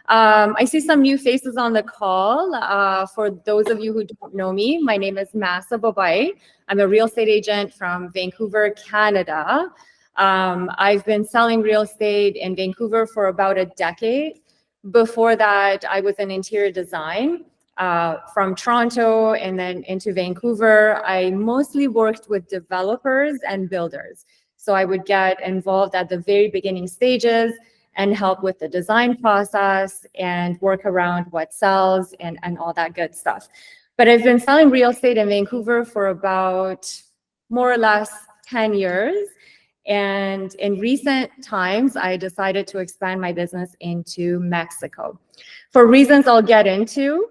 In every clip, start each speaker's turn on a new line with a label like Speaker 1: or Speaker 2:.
Speaker 1: I see some new faces on the call. For those of you who don't know me, my name is Mahsa Babaie. I'm a real estate agent from Vancouver, Canada. I've been selling real estate in Vancouver for about a decade. Before that, I was in interior design from Toronto and then into Vancouver. I mostly worked with developers and builders. So I would get involved at the very beginning stages and help with the design process and work around what sells and all that good stuff. But I've been selling real estate in Vancouver for about more or less 10 years. And in recent times, I decided to expand my business into Mexico for reasons I'll get into.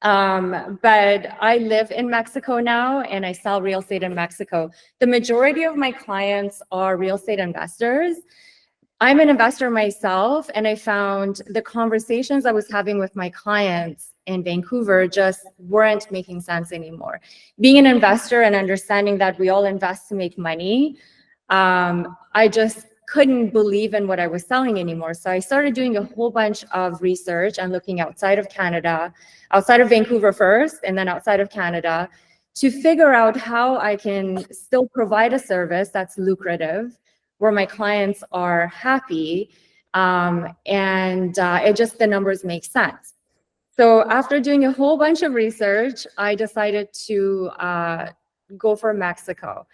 Speaker 1: But I live in Mexico now and I sell real estate in Mexico. The majority of my clients are real estate investors. I'm an investor myself, and I found the conversations I was having with my clients in Vancouver just weren't making sense anymore. Being an investor and understanding that we all invest to make money, I just couldn't believe in what I was selling anymore. So I started doing a whole bunch of research and looking outside of Canada, outside of Vancouver first, and then outside of Canada, to figure out how I can still provide a service that's lucrative, where my clients are happy, and the numbers make sense. So after doing a whole bunch of research, I decided to go for Mexico.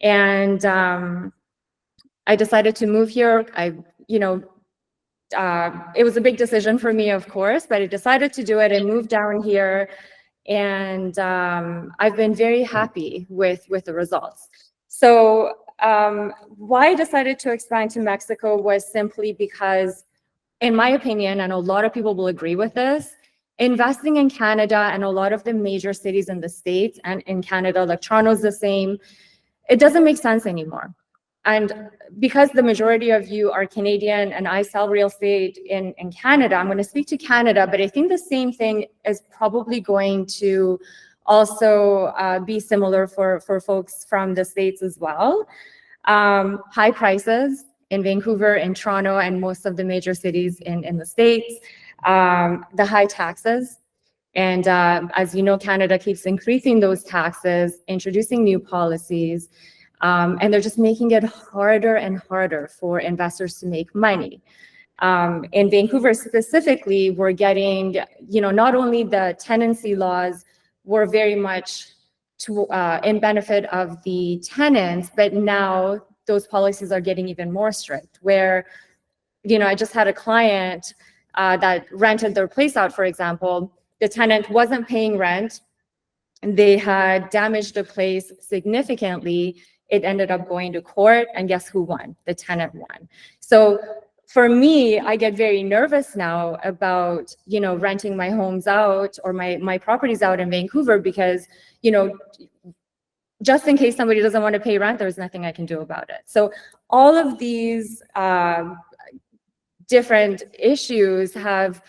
Speaker 1: And I decided to move here. It was a big decision for me, of course, but I decided to do it and move down here. And I've been very happy with the results. So why I decided to expand to Mexico was simply because, in my opinion, and a lot of people will agree with this, investing in Canada and a lot of the major cities in the States and in Canada, like Toronto's the same, it doesn't make sense anymore. And because the majority of you are Canadian and I sell real estate in Canada, I'm going to speak to Canada, but I think the same thing is probably going to also be similar for folks from the States as well. High prices in Vancouver, in Toronto, and most of the major cities in the States. The high taxes. And as you know, Canada keeps increasing those taxes, introducing new policies, and they're just making it harder and harder for investors to make money. In Vancouver specifically, we're getting, not only the tenancy laws were very much in benefit of the tenants, but now those policies are getting even more strict, where, I just had a client that rented their place out, for example. The tenant wasn't paying rent, and they had damaged the place significantly. It ended up going to court, and guess who won? The tenant won. So for me, I get very nervous now about, renting my homes out or my properties out in Vancouver because, just in case somebody doesn't want to pay rent, there's nothing I can do about it. So all of these different issues have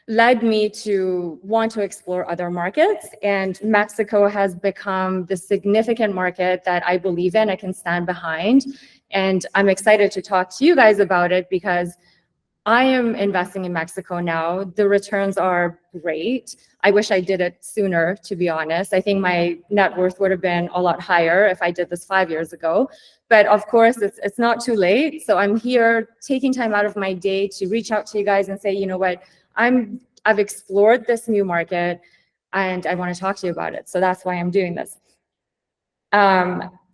Speaker 1: led me to want to explore other markets, and Mexico has become the significant market that I believe in, I can stand behind, and I'm excited to talk to you guys about it because I am investing in Mexico now. The returns are great. I wish I did it sooner, to be honest. I think my net worth would have been a lot higher if I did this 5 years ago. But of course, it's not too late. So I'm here taking time out of my day to reach out to you guys and say, you know what, I've explored this new market and I want to talk to you about it. So that's why I'm doing this.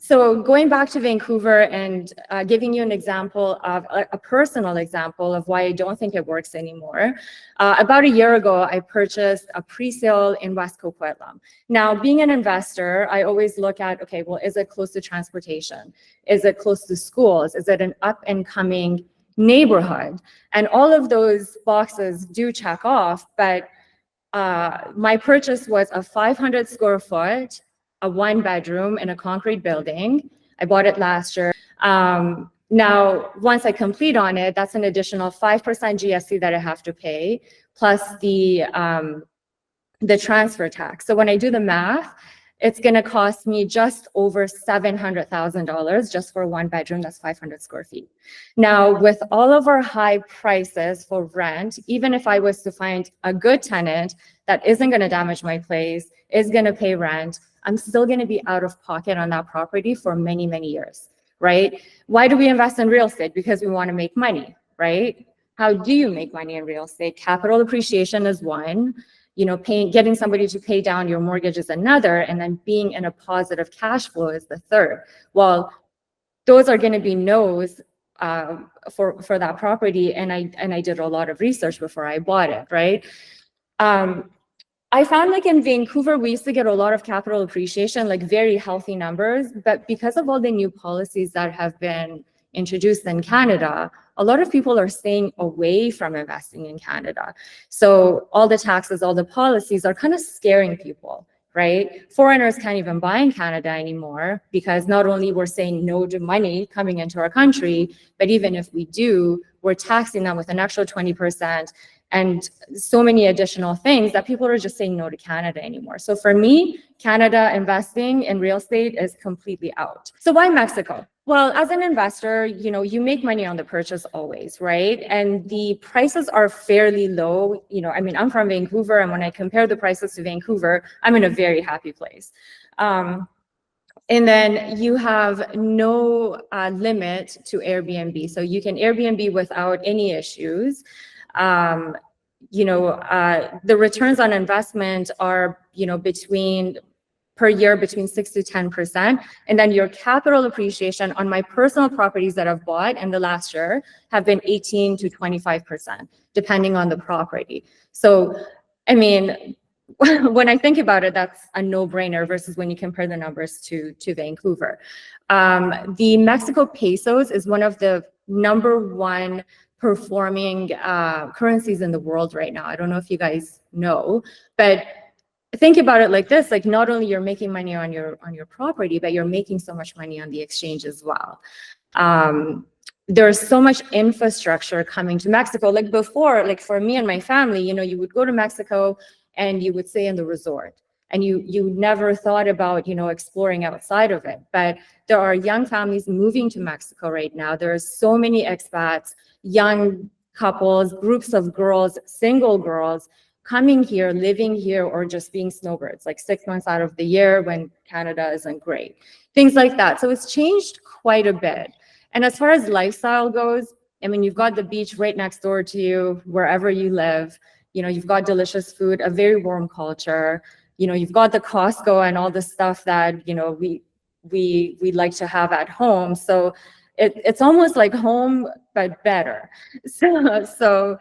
Speaker 1: So going back to Vancouver and giving you an example of a personal example of why I don't think it works anymore. About a year ago, I purchased a pre-sale in West Coquitlam. Now, being an investor, I always look at, okay, well, is it close to transportation? Is it close to schools? Is it an up and coming neighborhood? And all of those boxes do check off, but my purchase was a 500 square foot, a 1-bedroom in a concrete building. I bought it last year. Now, once I complete on it, that's an additional 5% GST that I have to pay, plus the transfer tax. So when I do the math, it's going to cost me just over $700,000 just for one bedroom that's 500 square feet. Now, with all of our high prices for rent, even if I was to find a good tenant that isn't going to damage my place, is going to pay rent, I'm still going to be out of pocket on that property for many, many years, right? Why do we invest in real estate? Because we want to make money, right? How do you make money in real estate? Capital appreciation is one, getting somebody to pay down your mortgage is another, and then being in a positive cash flow is the third. Well, those are going to be no's for that property, and I did a lot of research before I bought it, right? I found like in Vancouver, we used to get a lot of capital appreciation, like very healthy numbers, but because of all the new policies that have been introduced in Canada, a lot of people are staying away from investing in Canada. So all the taxes, all the policies are kind of scaring people, right? Foreigners can't even buy in Canada anymore because not only we're saying no to money coming into our country, but even if we do, we're taxing them with an extra 20%. And so many additional things that people are just saying no to Canada anymore. So for me, Canada investing in real estate is completely out. So why Mexico? Well, as an investor, you make money on the purchase always, right? And the prices are fairly low. I'm from Vancouver, and when I compare the prices to Vancouver, I'm in a very happy place. And then you have no limit to Airbnb. So you can Airbnb without any issues. The returns on investment are, per year between 6 to 10%. And then your capital appreciation on my personal properties that I've bought in the last year have been 18 to 25%, depending on the property. So, when I think about it, that's a no-brainer versus when you compare the numbers to Vancouver. The Mexico pesos is one of the #1 performing currencies in the world right now. I don't know if you guys know, but think about it like this, like not only you're making money on your property, but you're making so much money on the exchange as well. There's so much infrastructure coming to Mexico. Like before, like for me and my family, you would go to Mexico and you would stay in the resort, and you never thought about, exploring outside of it. But there are young families moving to Mexico right now. There are so many expats, young couples, groups of girls, single girls coming here, living here, or just being snowbirds, like 6 months out of the year when Canada isn't great. Things like that. So it's changed quite a bit. And as far as lifestyle goes, you've got the beach right next door to you, wherever you live. You've got delicious food, a very warm culture. You've got the Costco and all the stuff that, we like to have at home. So it's almost like home, but better. So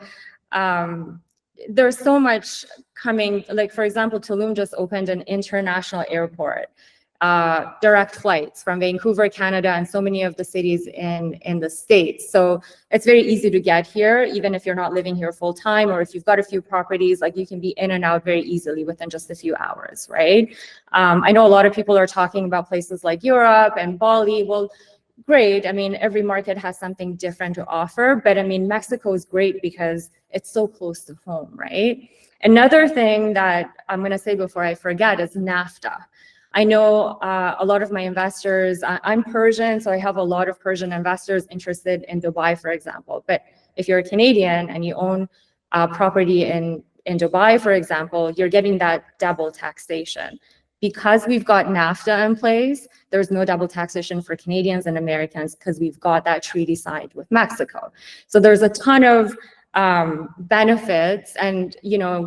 Speaker 1: there's so much coming. Like, for example, Tulum just opened an international airport, direct flights from Vancouver, Canada, and so many of the cities in the States. So it's very easy to get here, even if you're not living here full time, or if you've got a few properties, like you can be in and out very easily within just a few hours, right? I know a lot of people are talking about places like Europe and Bali. Well, great. Every market has something different to offer, but Mexico is great because it's so close to home, right? Another thing that I'm going to say before I forget is NAFTA. I know a lot of my investors, I'm Persian, so I have a lot of Persian investors interested in Dubai, for example. But if you're a Canadian and you own property in Dubai, for example, you're getting that double taxation. Because we've got NAFTA in place, there's no double taxation for Canadians and Americans because we've got that treaty signed with Mexico. So there's a ton of benefits, and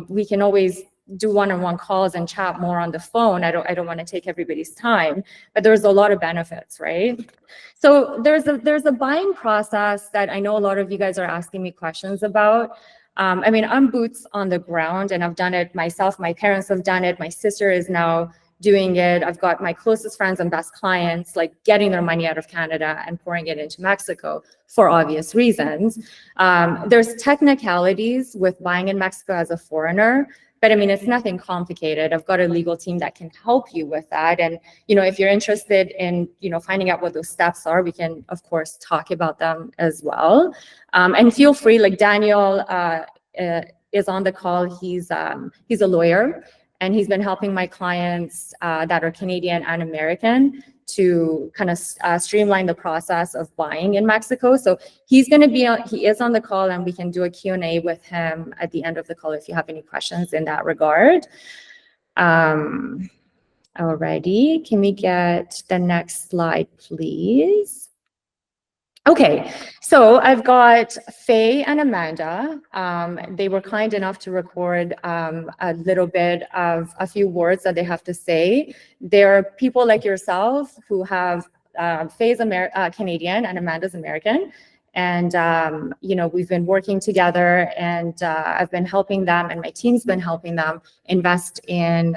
Speaker 1: we can always do one-on-one calls and chat more on the phone. I don't want to take everybody's time, but there's a lot of benefits, right? So there's a buying process that I know a lot of you guys are asking me questions about. I'm boots on the ground, and I've done it myself. My parents have done it. My sister is now doing it. I've got my closest friends and best clients like getting their money out of Canada and pouring it into Mexico for obvious reasons. There's technicalities with buying in Mexico as a foreigner, but it's nothing complicated. I've got a legal team that can help you with that. And, if you're interested in, finding out what those steps are, we can, of course, talk about them as well. And feel free, like Daniel is on the call. He's a lawyer. and he's been helping my clients that are Canadian and American to kind of streamline the process of buying in Mexico. So he's going to be on, he is on the call, and we can do a Q&A with him at the end of the call if you have any questions in that regard. Alrighty, can we get the next slide, please? Okay, so I've got Faye and Amanda. They were kind enough to record a little bit of a few words that they have to say. They're people like yourself who have Faye's Canadian and Amanda's American. And, you know, we've been working together, and I've been helping them, and my team's been helping them invest in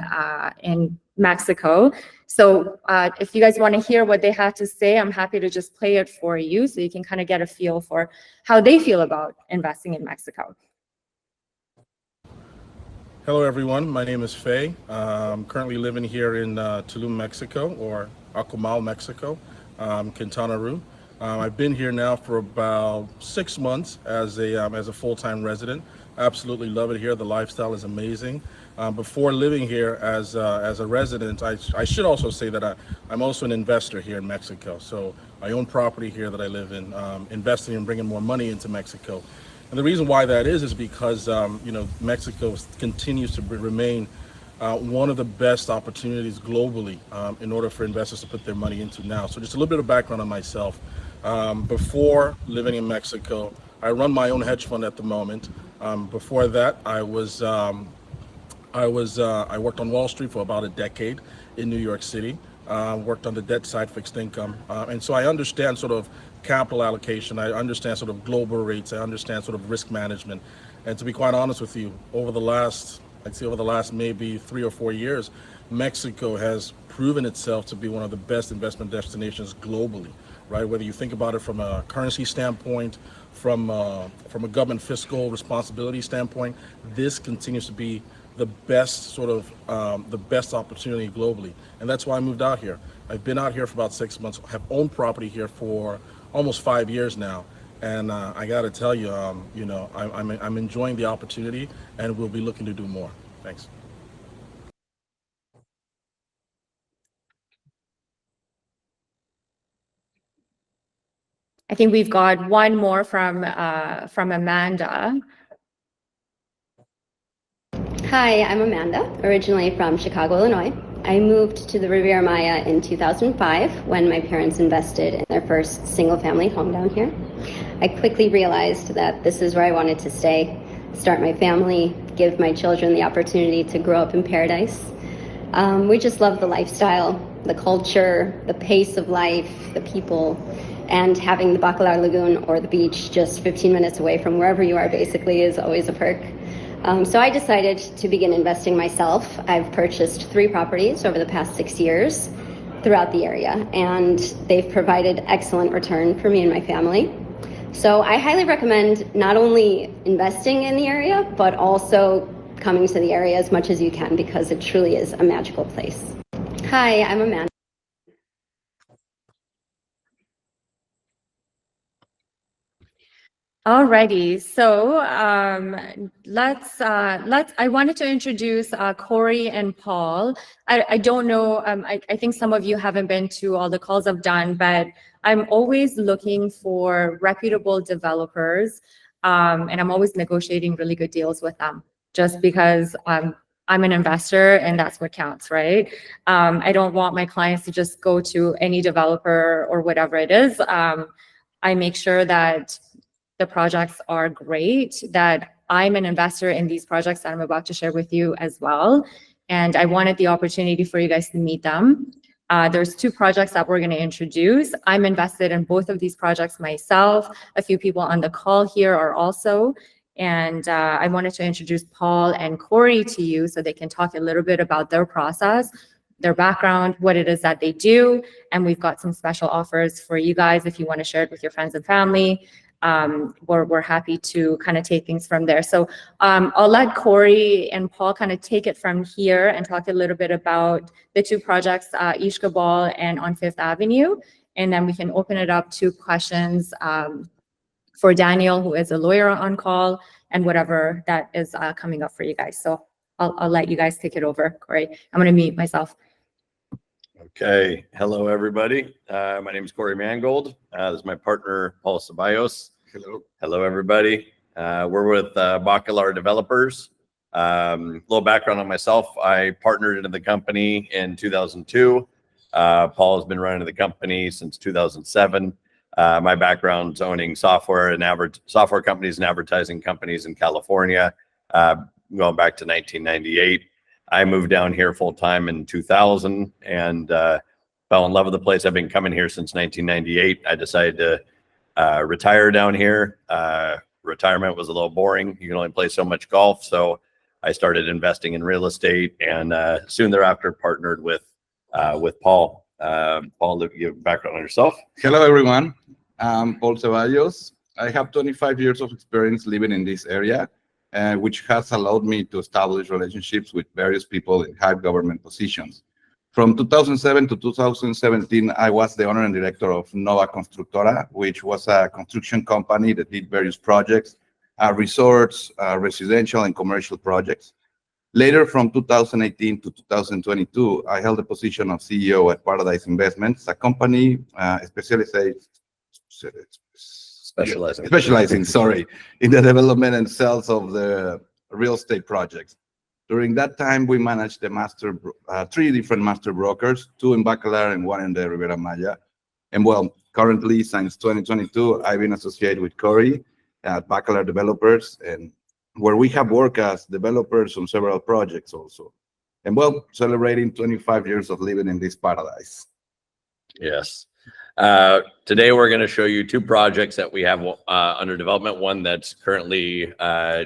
Speaker 1: Mexico. So if you guys want to hear what they had to say, I'm happy to just play it for you so you can kind of get a feel for how they feel about investing in Mexico.
Speaker 2: Hello, everyone. My name is Faye. I'm currently living here in Tulum, Mexico, or Akumal, Mexico, Quintana Roo. I've been here now for about 6 months as a full-time resident. Absolutely love it here. The lifestyle is amazing. Before living here as a resident, I should also say that I'm also an investor here in Mexico. So I own property here that I live in, investing and bringing more money into Mexico. And the reason why that is because you know, Mexico continues to remain one of the best opportunities globally in order for investors to put their money into now. So just a little bit of background on myself. Before living in Mexico, I run my own hedge fund at the moment. Before that, I worked on Wall Street for about a decade in New York City. Worked on the debt side, fixed income, and so I understand sort of capital allocation. I understand sort of global rates. I understand sort of risk management. And to be quite honest with you, over the last maybe 3 or 4 years, Mexico has proven itself to be one of the best investment destinations globally, right? Whether you think about it from a currency standpoint, from a government fiscal responsibility standpoint, this continues to be the best the best opportunity globally. And that's why I moved out here. I've been out here for about 6 months, have owned property here for almost 5 years now. And I got to tell you, you know, I'm enjoying the opportunity, and we'll be looking to do more. Thanks.
Speaker 1: I think we've got one more from Amanda.
Speaker 3: Hi, I'm Amanda, originally from Chicago, Illinois. I moved to the Riviera Maya in 2005 when my parents invested in their first single-family home down here. I quickly realized that this is where I wanted to stay, start my family, give my children the opportunity to grow up in paradise. We just love the lifestyle, the culture, the pace of life, the people, and having the Bacalar Lagoon or the beach just 15 minutes away from wherever you are basically is always a perk. So I decided to begin investing myself. I've purchased 3 properties over the past 6 years throughout the area, and they've provided excellent return for me and my family. So I highly recommend not only investing in the area, but also coming to the area as much as you can, because it truly is a magical place. Hi, I'm Amanda.
Speaker 1: Alrighty, so I wanted to introduce Corey and Paul. I don't know, I think some of you haven't been to all the calls I've done, but I'm always looking for reputable developers, and I'm always negotiating really good deals with them, just because I'm an investor and that's what counts, right? I don't want my clients to just go to any developer or whatever it is. I make sure that the projects are great, that I'm an investor in these projects that I'm about to share with you as well. And I wanted the opportunity for you guys to meet them. There's 2 projects that we're going to introduce. I'm invested in both of these projects myself. A few people on the call here are also. And I wanted to introduce Paul and Corey to you so they can talk a little bit about their process, their background, what it is that they do. And we've got some special offers for you guys if you want to share it with your friends and family. We're happy to kind of take things from there. So I'll let Corey and Paul kind of take it from here and talk a little bit about the 2 projects, Ishkabal and on 5th Avenue. And then we can open it up to questions for Daniel, who is a lawyer on call, and whatever that is coming up for you guys. So I'll let you guys take it over, Corey. I'm going to mute myself.
Speaker 4: Okay. Hello, everybody. My name is Corey Mangold. This is my partner, Mahsa Babaie.
Speaker 5: Hello.
Speaker 4: Hello, everybody. We're with Bacalar Developers. Little background on myself. I partnered into the company in 2002. Paul has been running the company since 2007. My background's owning software companies and advertising companies in California, going back to 1998. I moved down here full time in 2000 and fell in love with the place. I've been coming here since 1998. I decided to retire down here. Retirement was a little boring. You can only play so much golf. So I started investing in real estate and soon thereafter partnered with Paul. Paul, you have background on yourself.
Speaker 5: Hello, everyone. I'm Paul Ceballos. I have 25 years of experience living in this area, which has allowed me to establish relationships with various people in high government positions. From 2007 to 2017, I was the owner and director of Nova Constructora, which was a construction company that did various projects, resorts, residential and commercial projects. Later, from 2018 to 2022, I held the position of CEO at Paradise Investments, a company specializing, in the development and sales of the real estate projects. During that time, we managed the three different master brokers, two in Bacalar and one in the Riviera Maya. And well, currently, since 2022, I've been associated with Corey at Bacalar Developers, and where we have worked as developers on several projects also. And well, celebrating 25 years of living in this paradise.
Speaker 4: Yes. Today, we're going to show you two projects that we have under development. One that's currently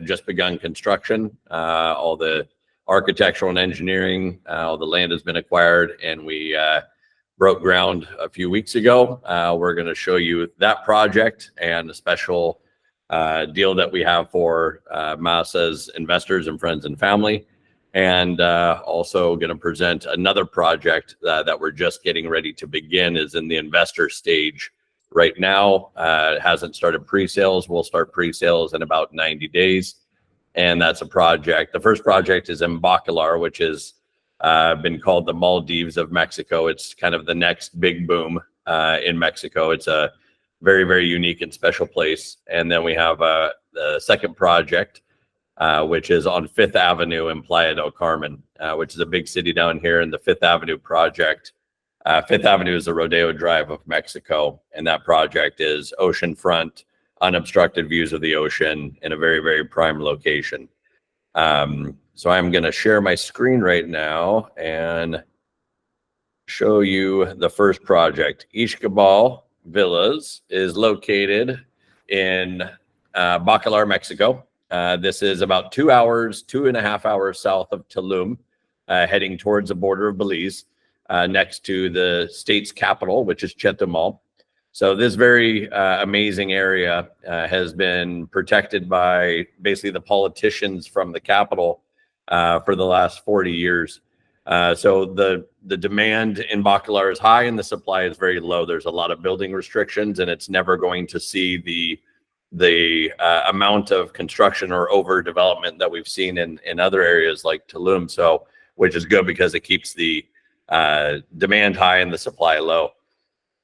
Speaker 4: just begun construction. All the architectural and engineering, all the land has been acquired, and we broke ground a few weeks ago. We're going to show you that project and a special deal that we have for Mahsa's investors and friends and family. And also going to present another project that we're just getting ready to begin, is in the investor stage right now. It hasn't started pre-sales. We'll start pre-sales in about 90 days. And that's a project. The first project is in Bacalar, which has been called the Maldives of Mexico. It's kind of the next big boom in Mexico. It's a very, very unique and special place. And then we have the second project, which is on 5th Avenue in Playa del Carmen, which is a big city down here. In the 5th Avenue project, 5th Avenue is the Rodeo Drive of Mexico, and that project is oceanfront, unobstructed views of the ocean in a very, very prime location. So I'm going to share my screen right now and show you the first project. Ixcabal Villas is located in Bacalar, Mexico. This is about 2.5 hours south of Tulum, heading towards the border of Belize, next to the state's capital, which is Chetumal. So this very amazing area has been protected by basically the politicians from the capital for the last 40 years. So the demand in Bacalar is high and the supply is very low. There's a lot of building restrictions, and it's never going to see the amount of construction or overdevelopment that we've seen in other areas like Tulum. So, which is good because it keeps the demand high and the supply low.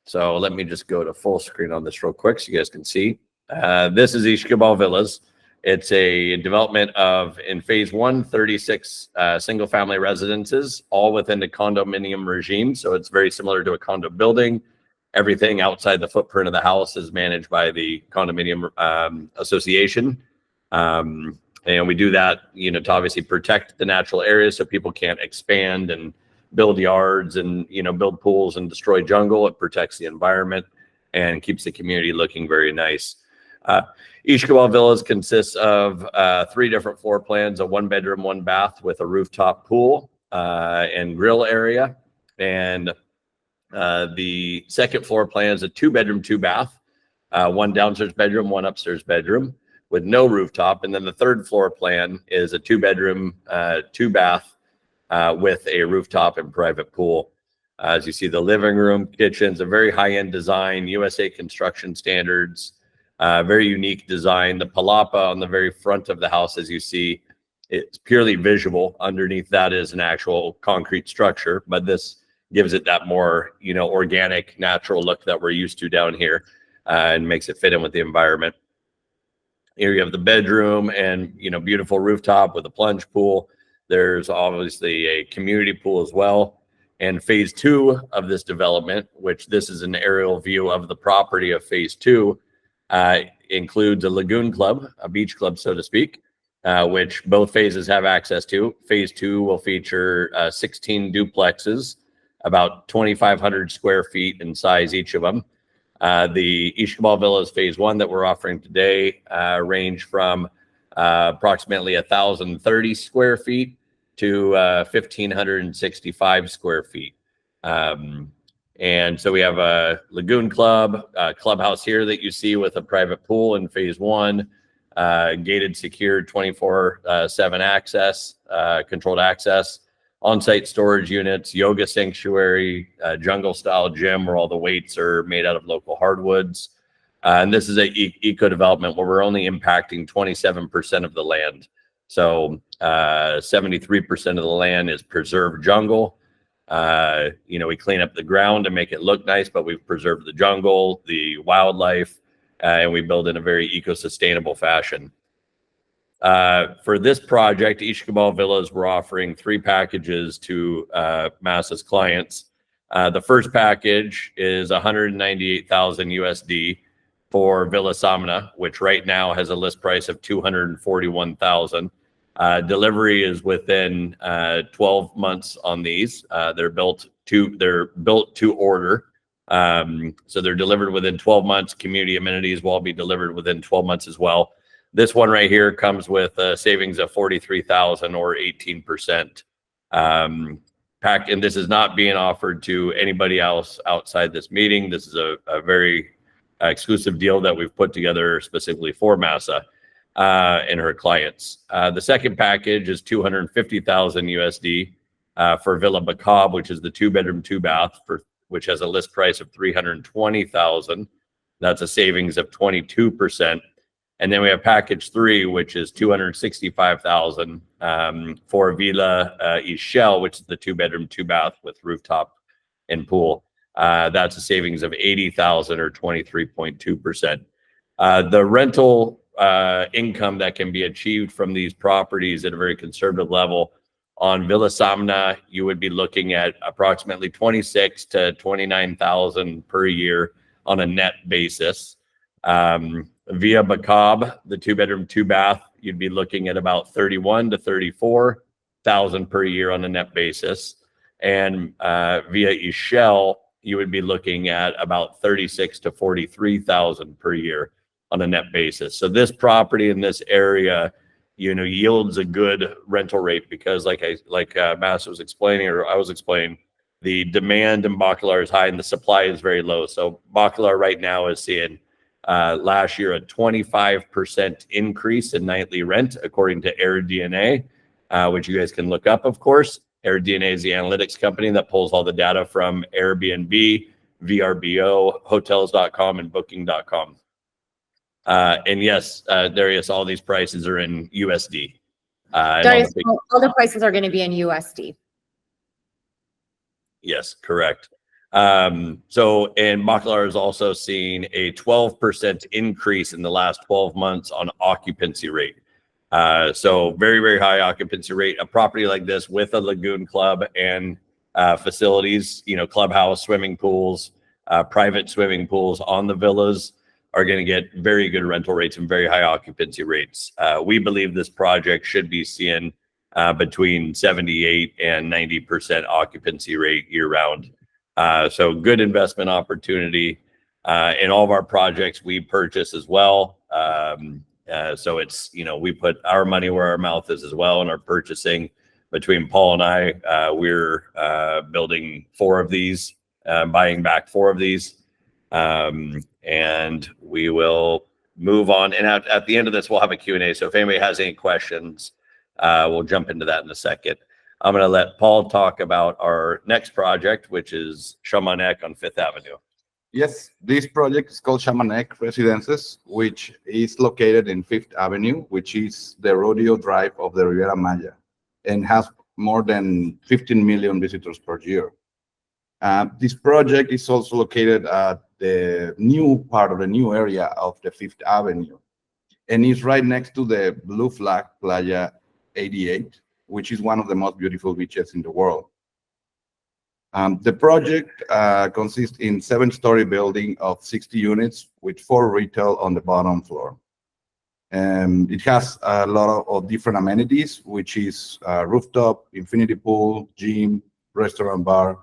Speaker 4: So let me just go to full screen on this real quick so you guys can see. This is Ixcabal Villas. It's a development of, in phase 1, 36 single family residences, all within the condominium regime. So it's very similar to a condo building. Everything outside the footprint of the house is managed by the condominium association. And we do that, to obviously protect the natural areas so people can't expand and build yards and, build pools and destroy jungle. It protects the environment and keeps the community looking very nice. Ixcabal Villas consists of 3 different floor plans, a 1-bedroom, 1-bath with a rooftop pool and grill area. And the second floor plan is a 2-bedroom, 2-bath, 1 downstairs bedroom, 1 upstairs bedroom with no rooftop. And then the third floor plan is a 2-bedroom, 2-bath with a rooftop and private pool. As you see, the living room, kitchen's a very high-end design, USA construction standards, very unique design. The palapa on the very front of the house, as you see, it's purely visual. Underneath that is an actual concrete structure, but this gives it that more, organic, natural look that we're used to down here, and makes it fit in with the environment. Here you have the bedroom and, beautiful rooftop with a plunge pool. There's obviously a community pool as well. And phase 2 of this development, which this is an aerial view of the property of phase 2, includes a lagoon club, a beach club, so to speak, which both phases have access to. Phase 2 will feature 16 duplexes, about 2,500 square feet in size, each of them. The Ishkabal Villas phase 1 that we're offering today range from approximately 1,030 square feet to 1,565 square feet. And so we have a lagoon club, clubhouse here that you see with a private pool in phase 1, gated, secured 24/7 access, controlled access, on-site storage units, yoga sanctuary, jungle style gym where all the weights are made out of local hardwoods. And this is a eco development where we're only impacting 27% of the land. So 73% of the land is preserved jungle. We clean up the ground to make it look nice, but we've preserved the jungle, the wildlife, and we build in a very eco-sustainable fashion. For this project, Ishkabal Villas, we're offering 3 packages to Mahsa's clients. The first package is 198,000 USD for Villa Samna, which right now has a list price of 241,000. Delivery is within 12 months on these. They're built to order. So they're delivered within 12 months. Community amenities will all be delivered within 12 months as well. This one right here comes with a savings of 43,000 or 18%. And this is not being offered to anybody else outside this meeting. This is a very exclusive deal that we've put together specifically for Mahsa and her clients. The second package is 250,000 USD for Villa Bacab, which is the 2-bedroom, 2-bath, which has a list price of 320,000. That's a savings of 22%. And then we have package 3, which is 265,000 for Villa Ishel, which is the 2-bedroom, 2-bath with rooftop and pool. That's a savings of 80,000 or 23.2%. The rental income that can be achieved from these properties at a very conservative level. On Villa Samna, you would be looking at approximately 26 to 29,000 per year on a net basis. Via Bacab, the 2-bedroom, 2-bath, you'd be looking at about 31 to 34,000 per year on a net basis. And via Ishel, you would be looking at about 36 to 43,000 per year on a net basis. So this property in this area, yields a good rental rate because, like Mahsa was explaining, or I was explaining, the demand in Bacalar is high and the supply is very low. So Bacalar right now is seeing last year a 25% increase in nightly rent, according to AirDNA, which you guys can look up, of course. AirDNA is the analytics company that pulls all the data from Airbnb, VRBO, hotels.com, and booking.com. And yes, Darius, all these prices are in USD.
Speaker 1: Darius, all the prices are going to be in USD.
Speaker 4: Yes, correct. And Bacalar is also seeing a 12% increase in the last 12 months on occupancy rate. So very, very high occupancy rate. A property like this with a lagoon club and facilities, clubhouse, swimming pools, private swimming pools on the villas are going to get very good rental rates and very high occupancy rates. We believe this project should be seeing between 78 and 90% occupancy rate year round. So good investment opportunity. In all of our projects we purchase as well. So it's, we put our money where our mouth is as well in our purchasing. Between Paul and I, we're building 4 of these, buying back 4 of these. And we will move on. And at the end of this, we'll have a Q&A. So if anybody has any questions, we'll jump into that in a second. I'm going to let Paul talk about our next project, which is Shamanek on 5th Avenue.
Speaker 5: Yes, this project is called Shamanek Residences, which is located in Fifth Avenue, which is the rodeo drive of the Riviera Maya, and has more than 15 million visitors per year. This project is also located at the new part of the new area of the Fifth Avenue, and is right next to the Blue Flag Playa 88, which is one of the most beautiful beaches in the world. The project consists in 7-story building of 60 units with 4 retail on the bottom floor. It has a lot of different amenities, which is rooftop, infinity pool, gym, restaurant, bar,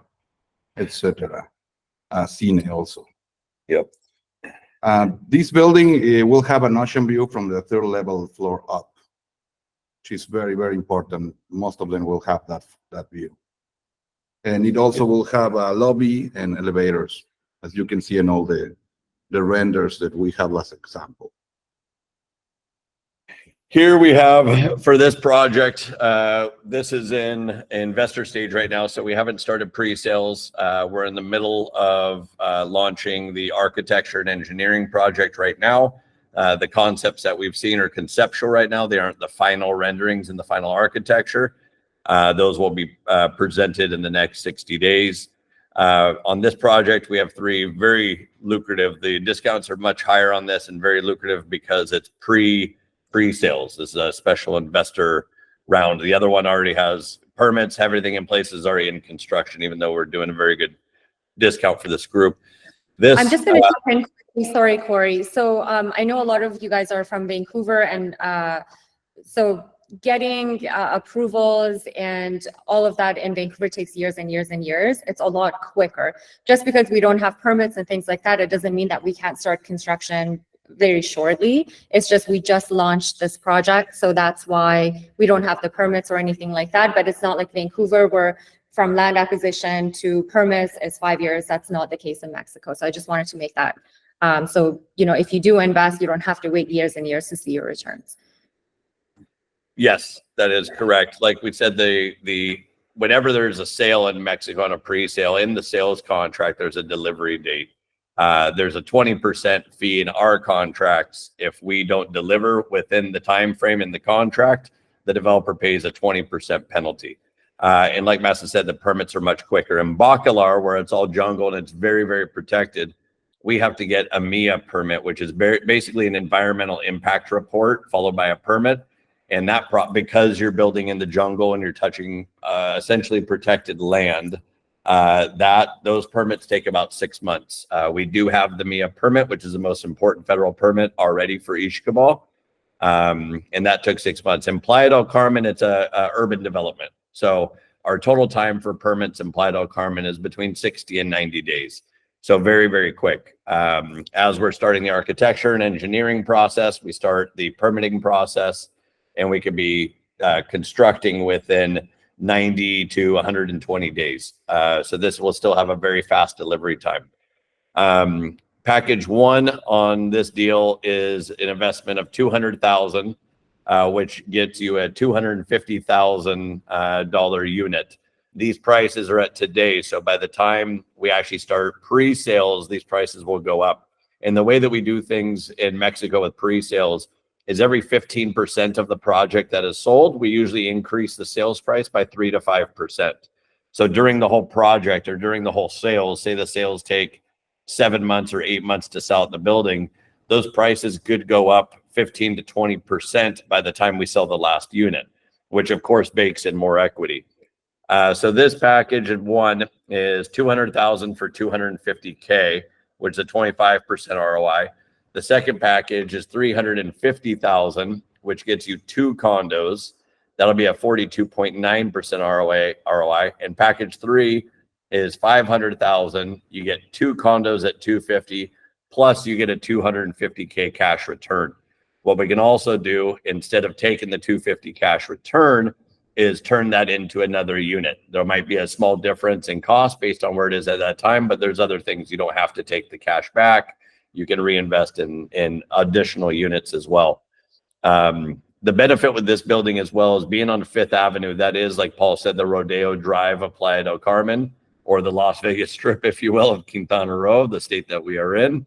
Speaker 5: etc. Cine also.
Speaker 4: Yep.
Speaker 5: This building will have an ocean view from the 3rd level floor up, which is very, very important. Most of them will have that view. And it also will have a lobby and elevators, as you can see in all the renders that we have as example.
Speaker 4: Here we have for this project, this is in investor stage right now, so we haven't started pre-sales. We're in the middle of launching the architecture and engineering project right now. The concepts that we've seen are conceptual right now. They aren't the final renderings and the final architecture. Those will be presented in the next 60 days. On this project, we have 3 very lucrative. The discounts are much higher on this and very lucrative because it's pre-sales. This is a special investor round. The other one already has permits, everything in place, is already in construction, even though we're doing a very good discount for this group.
Speaker 1: I'm just going to jump in. Sorry, Corey. So I know a lot of you guys are from Vancouver, and so getting approvals and all of that in Vancouver takes years and years and years. It's a lot quicker. Just because we don't have permits and things like that, it doesn't mean that we can't start construction very shortly. It's just we just launched this project, so that's why we don't have the permits or anything like that. But it's not like Vancouver, where from land acquisition to permits is 5 years. That's not the case in Mexico. So I just wanted to make that. So, you know, if you do invest, you don't have to wait years and years to see your returns.
Speaker 4: Yes, that is correct. Like we said, whenever there's a sale in Mexico on a pre-sale, in the sales contract, there's a delivery date. There's a 20% fee in our contracts. If we don't deliver within the time frame in the contract, the developer pays a 20% penalty. And like Mahsa said, the permits are much quicker. In Bacalar, where it's all jungle and it's very, very protected, we have to get a MIA permit, which is basically an environmental impact report followed by a permit. And that because you're building in the jungle and you're touching essentially protected land, those permits take about 6 months. We do have the MIA permit, which is the most important federal permit already for Ixtabal, and that took 6 months. In Playa del Carmen, it's a urban development, so our total time for permits in Playa del Carmen is between 60 and 90 days. So very, very quick. As we're starting the architecture and engineering process, we start the permitting process, and we could be constructing within 90 to 120 days. So this will still have a very fast delivery time. Package 1 on this deal is an investment of $200,000, which gets you a $250,000 unit. These prices are at today. So by the time we actually start pre-sales, these prices will go up. And the way that we do things in Mexico with pre-sales is every 15% of the project that is sold, we usually increase the sales price by 3 to 5%. So during the whole project or during the whole sales, say the sales take 7 months or 8 months to sell out the building, those prices could go up 15 to 20% by the time we sell the last unit, which of course bakes in more equity. So this package in 1 is $200,000 for $250K, which is a 25% ROI. The second package is $350,000, which gets you 2 condos. That'll be a 42.9% ROI. And package 3 is $500,000. You get 2 condos at $250,000, plus you get a $250K cash return. What we can also do, instead of taking the $250 cash return, is turn that into another unit. There might be a small difference in cost based on where it is at that time, but there's other things. You don't have to take the cash back. You can reinvest in additional units as well. The benefit with this building as well is being on 5th Avenue. That is, like Paul said, the rodeo drive of Playa del Carmen. or the Las Vegas Strip, if you will, of Quintana Roo, the state that we are in.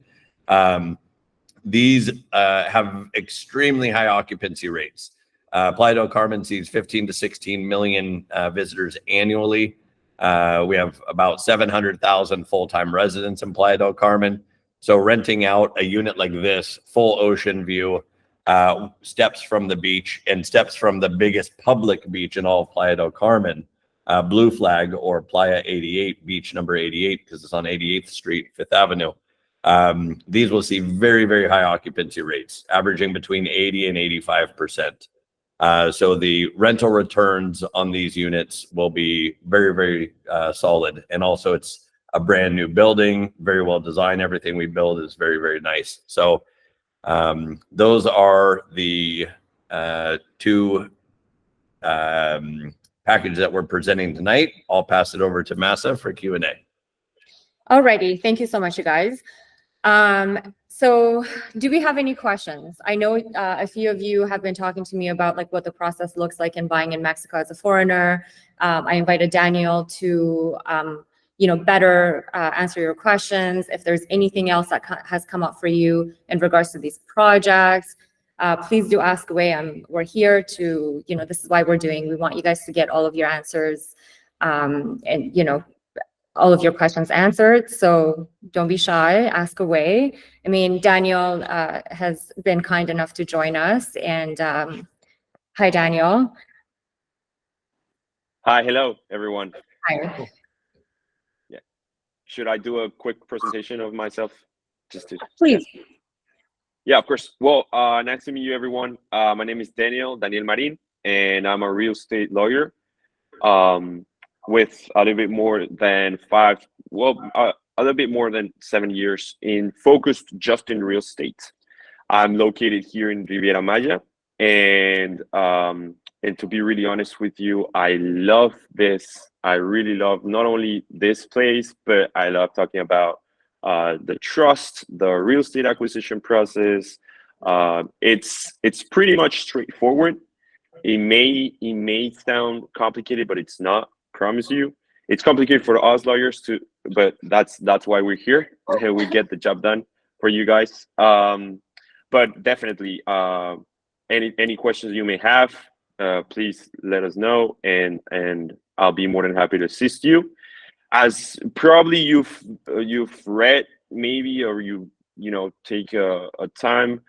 Speaker 4: These have extremely high occupancy rates. Playa del Carmen sees 15 to 16 million visitors annually. We have about 700,000 full-time residents in Playa del Carmen. So renting out a unit like this, full ocean view, steps from the beach and steps from the biggest public beach in all of Playa del Carmen, Blue Flag, or Playa 88, beach number 88, because it's on 88th Street, 5th Avenue. These will see very, very high occupancy rates, averaging between 80 and 85%. So the rental returns on these units will be very, very solid. And also it's a brand new building, very well designed. Everything we build is very, very nice. So those are the two packages that we're presenting tonight. I'll pass it over to Mahsa for Q&A.
Speaker 1: Alrighty, thank you so much, you guys. So do we have any questions? I know a few of you have been talking to me about like what the process looks like in buying in Mexico as a foreigner. I invited Daniel to, better answer your questions. If there's anything else that has come up for you in regards to these projects, please do ask away. We're here to, this is why we want you guys to get all of your answers, and, all of your questions answered. So don't be shy, ask away. I mean, Daniel has been kind enough to join us. And hi, Daniel.
Speaker 6: Hi, hello, everyone.
Speaker 1: Hi.
Speaker 6: Yeah. Should I do a quick presentation of myself?
Speaker 1: Please.
Speaker 6: Yeah, of course. Well, nice to meet you, everyone. My name is Daniel Marin, and I'm a real estate lawyer. With a little bit more than a little bit more than 7 years focused just in real estate. I'm located here in Riviera Maya, and to be really honest with you, I love this. I really love not only this place, but I love talking about the trust, the real estate acquisition process. It's pretty much straightforward. It may sound complicated, but it's not. Promise you, it's complicated for us lawyers too, but that's why we're here. We get the job done for you guys. But definitely, any questions you may have, please let us know, and I'll be more than happy to assist you. As probably you've read maybe, or you take a time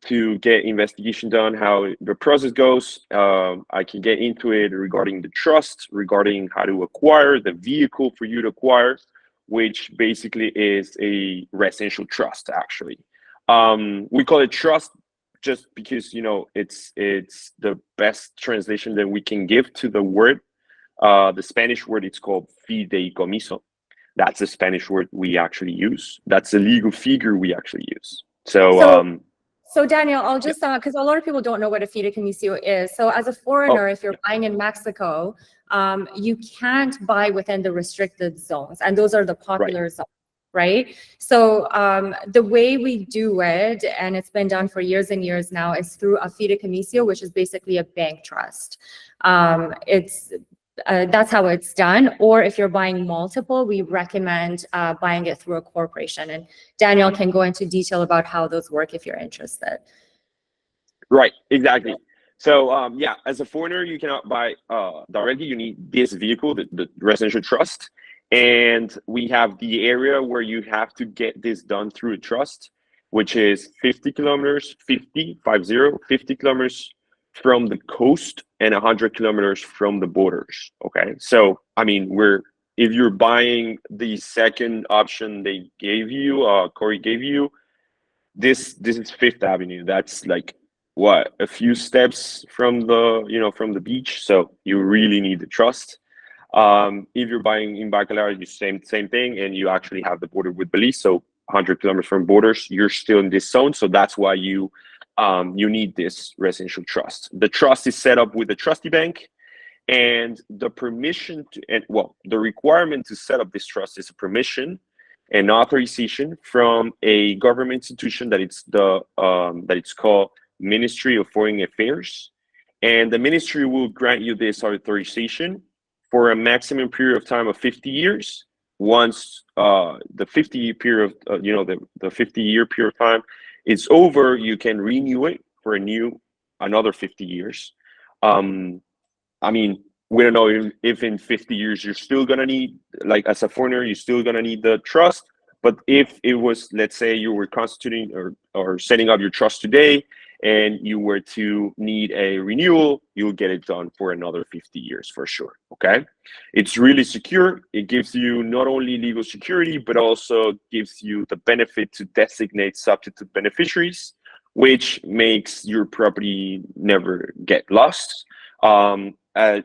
Speaker 6: to get investigation done, how the process goes. I can get into it regarding the trust, regarding how to acquire the vehicle for you to acquire, which basically is a residential trust, actually. We call it trust just because, it's the best translation that we can give to the word. The Spanish word, it's called fideicomiso. That's the Spanish word we actually use. That's the legal figure we actually use.
Speaker 1: So Daniel, I'll just, because a lot of people don't know what a fideicomiso is. So as a foreigner, if you're buying in Mexico, you can't buy within the restricted zones. And those are the popular zones, right? So the way we do it, and it's been done for years and years now, is through a fideicomiso, which is basically a bank trust. That's how it's done. Or if you're buying multiple, we recommend buying it through a corporation. And Daniel can go into detail about how those work if you're interested.
Speaker 6: Right, exactly. So yeah, as a foreigner, you cannot buy directly. You need this vehicle, the residential trust. And we have the area where you have to get this done through a trust, which is 50 kilometers from the coast and 100 kilometers from the borders. Okay, so I mean, if you're buying the second option they gave you, Corey gave you, this is Fifth Avenue. That's like what, a few steps from the beach. So you really need the trust. If you're buying in Bacalar, you same thing, and you actually have the border with Belize. So 100 kilometers from borders, you're still in this zone. So that's why you need this residential trust. The trust is set up with the trustee bank, and the requirement to set up this trust is a permission and authorization from a government institution that it's called Ministry of Foreign Affairs, and the ministry will grant you this authorization for a maximum period of time of 50 years. Once the 50 period, the 50-year period of time is over, you can renew it for another 50 years. I mean, we don't know if in 50 years you're still gonna need, like as a foreigner, you're still gonna need the trust. But if it was, let's say you were constituting or setting up your trust today, and you were to need a renewal, you'll get it done for another 50 years for sure, okay? It's really secure. It gives you not only legal security, but also gives you the benefit to designate substitute beneficiaries, which makes your property never get lost.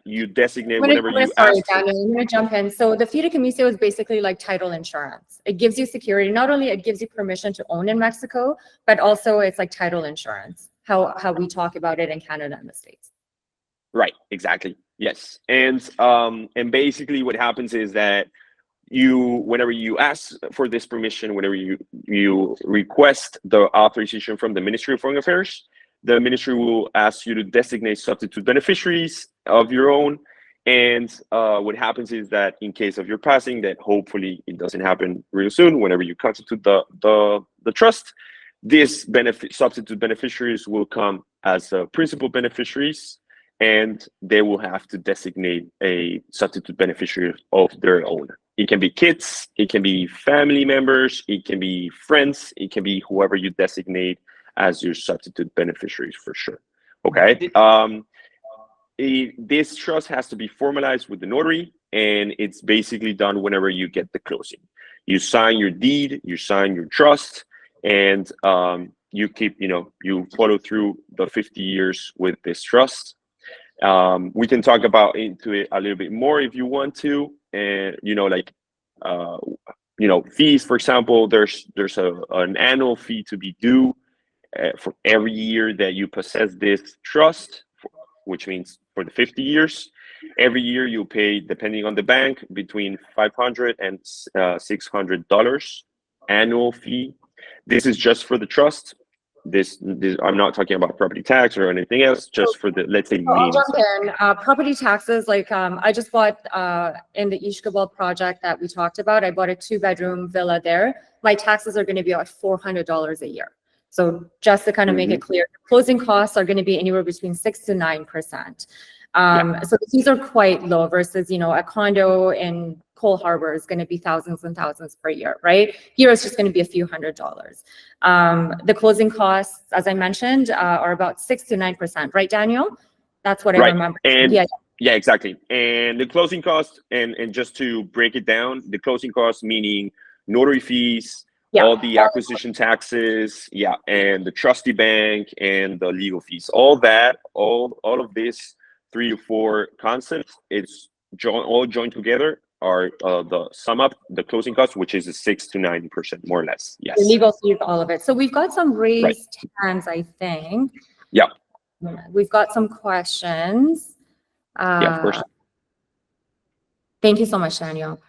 Speaker 6: You designate whenever you
Speaker 1: sorry,
Speaker 6: ask.
Speaker 1: Daniel, I'm going to jump in. So the fideicomiso is basically like title insurance. It gives you security. Not only it gives you permission to own in Mexico, but also it's like title insurance, how we talk about it in Canada and the States.
Speaker 6: Right, exactly. Yes. And basically what happens is that whenever you ask for this permission, whenever you request the authorization from the Ministry of Foreign Affairs, the ministry will ask you to designate substitute beneficiaries of your own. And what happens is that in case of your passing, that hopefully it doesn't happen real soon, whenever you constitute the trust, this substitute beneficiaries will come as principal beneficiaries, and they will have to designate a substitute beneficiary of their own. It can be kids, it can be family members, it can be friends, it can be whoever you designate as your substitute beneficiaries for sure. Okay. This trust has to be formalized with the notary, and it's basically done whenever you get the closing. You sign your deed, you sign your trust, and you keep, you follow through the 50 years with this trust. We can talk into it a little bit more if you want to, and fees, for example. There's an annual fee to be due for every year that you possess this trust, which means for the 50 years. Every year you pay, depending on the bank, between $500 and $600 annual fee. This is just for the trust. This I'm not talking about property tax or anything else, just for the, let's say,
Speaker 1: I'll jump in. Property taxes, like I just bought in the Ishkabal project that we talked about, I bought a 2-bedroom villa there. My taxes are going to be about $400 a year. So just to kind of make it clear, closing costs are going to be anywhere between 6 to 9%. So the fees are quite low versus, a condo in Cole Harbor is going to be thousands and thousands per year, right? Here it's just going to be a few $100s. The closing costs, as I mentioned, are about 6 to 9%, right, Daniel? That's what I remember.
Speaker 6: And yeah, exactly. And the closing costs, and just to break it down, the closing costs meaning notary fees, all the acquisition taxes, and the trustee bank and the legal fees, all of this 3 to 4 concepts, it's all joined together are the sum up the closing costs, which is a 6 to 9%, more or less. Yes.
Speaker 1: The legal fees, all of it. So we've got some raised hands, I think.
Speaker 6: Yeah.
Speaker 1: We've got some questions.
Speaker 6: Yeah, of course.
Speaker 1: Thank you so much, Daniel.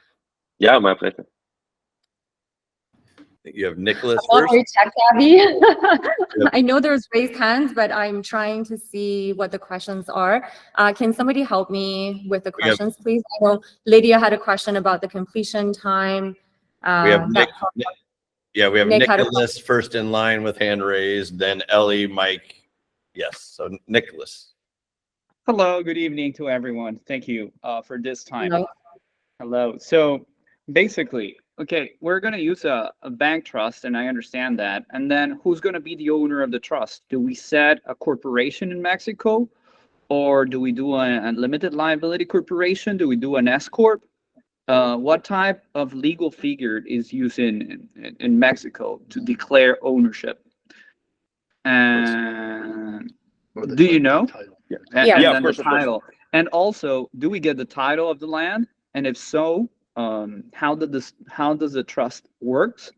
Speaker 6: Yeah, my pleasure.
Speaker 4: You have Nicholas
Speaker 1: I'm
Speaker 4: first.
Speaker 1: very tech-savvy. I know there's raised hands, but I'm trying to see what the questions are. Can somebody help me with the questions, please? I know Lydia had a question about the completion time.
Speaker 4: We have Nick. We have
Speaker 1: Nick
Speaker 4: Nicholas first in line with hand raised, then Ellie, Mike. Yes, so Nicholas.
Speaker 7: Hello, good evening to everyone. Thank you for this time.
Speaker 1: Hello.
Speaker 7: So basically, okay, we're going to use a bank trust, and I understand that. And then who's going to be the owner of the trust? Do we set a corporation in Mexico, or do we do a limited liability corporation? Do we do an S corp? What type of legal figure is used in Mexico to declare ownership? And do you know?
Speaker 6: Yeah.
Speaker 7: And
Speaker 6: of
Speaker 7: then
Speaker 6: course,
Speaker 7: the title. And also, do we get the title of the land? And if so, how does the trust works?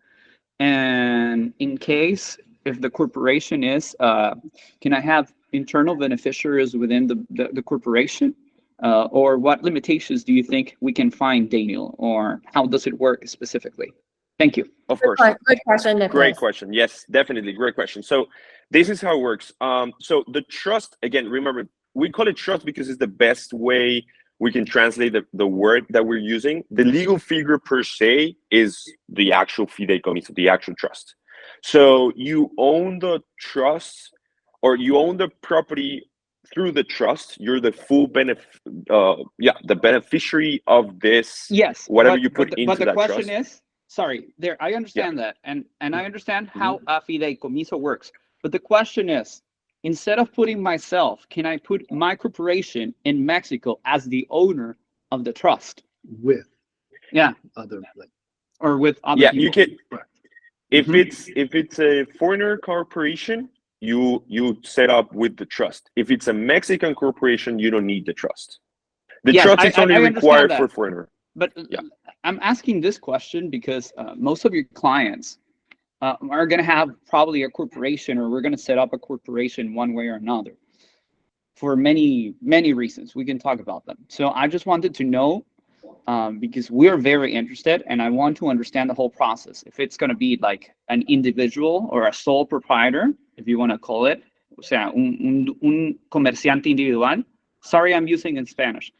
Speaker 7: And in case if the corporation is, can I have internal beneficiaries within the corporation? Or what limitations do you think we can find, Daniel? Or how does it work specifically? Thank you.
Speaker 6: Of course.
Speaker 1: Good question, Nicholas.
Speaker 6: Great question. Yes, definitely. Great question. So this is how it works. So the trust, again, remember, we call it trust because it's the best way we can translate the word that we're using. The legal figure per se is the actual fideicomiso, the actual trust. So you own the trust, or you own the property through the trust. You're the full the beneficiary of this.
Speaker 7: Yes,
Speaker 6: whatever
Speaker 7: but,
Speaker 6: you put into
Speaker 7: but the
Speaker 6: that
Speaker 7: question
Speaker 6: trust.
Speaker 7: is, sorry, there, I understand that, and I understand how a fideicomiso works. But the question is, instead of putting myself, can I put my corporation in Mexico as the owner of the trust?
Speaker 8: With
Speaker 7: Yeah,
Speaker 8: other, like,
Speaker 7: or with other
Speaker 6: Yeah,
Speaker 7: people.
Speaker 6: you can.
Speaker 8: Correct.
Speaker 6: If
Speaker 7: Mhm.
Speaker 6: it's a foreigner corporation, you set up with the trust. If it's a Mexican corporation, you don't need the trust. The
Speaker 7: Yes,
Speaker 6: trust is only
Speaker 7: I understand
Speaker 6: required for
Speaker 7: that.
Speaker 6: foreigner.
Speaker 7: But
Speaker 6: Yeah.
Speaker 7: I'm asking this question because most of your clients are going to have probably a corporation, or we're going to set up a corporation one way or another for many, many reasons. We can talk about them. So I just wanted to know, because we're very interested, and I want to understand the whole process. If it's going to be like an individual or a sole proprietor, if you want to call it, o sea, un comerciante individual. Sorry, I'm using in Spanish.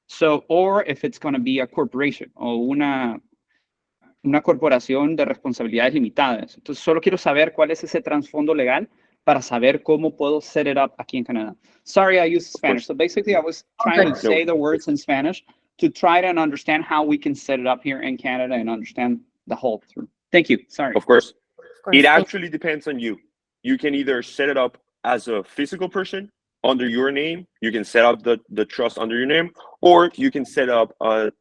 Speaker 7: So, or if it's going to be a corporation o una corporación de responsabilidades limitadas. Entonces, solo quiero saber cuál es ese trasfondo legal para saber cómo puedo set it up aquí en Canadá. Sorry, I used Spanish. So basically, I was trying to say the words in Spanish to try to understand how we can set it up here in Canada and understand the whole through. Thank you. Sorry.
Speaker 6: Of course.
Speaker 1: Of course.
Speaker 6: It actually depends on you. You can either set it up as a physical person under your name. You can set up the trust under your name, or you can set up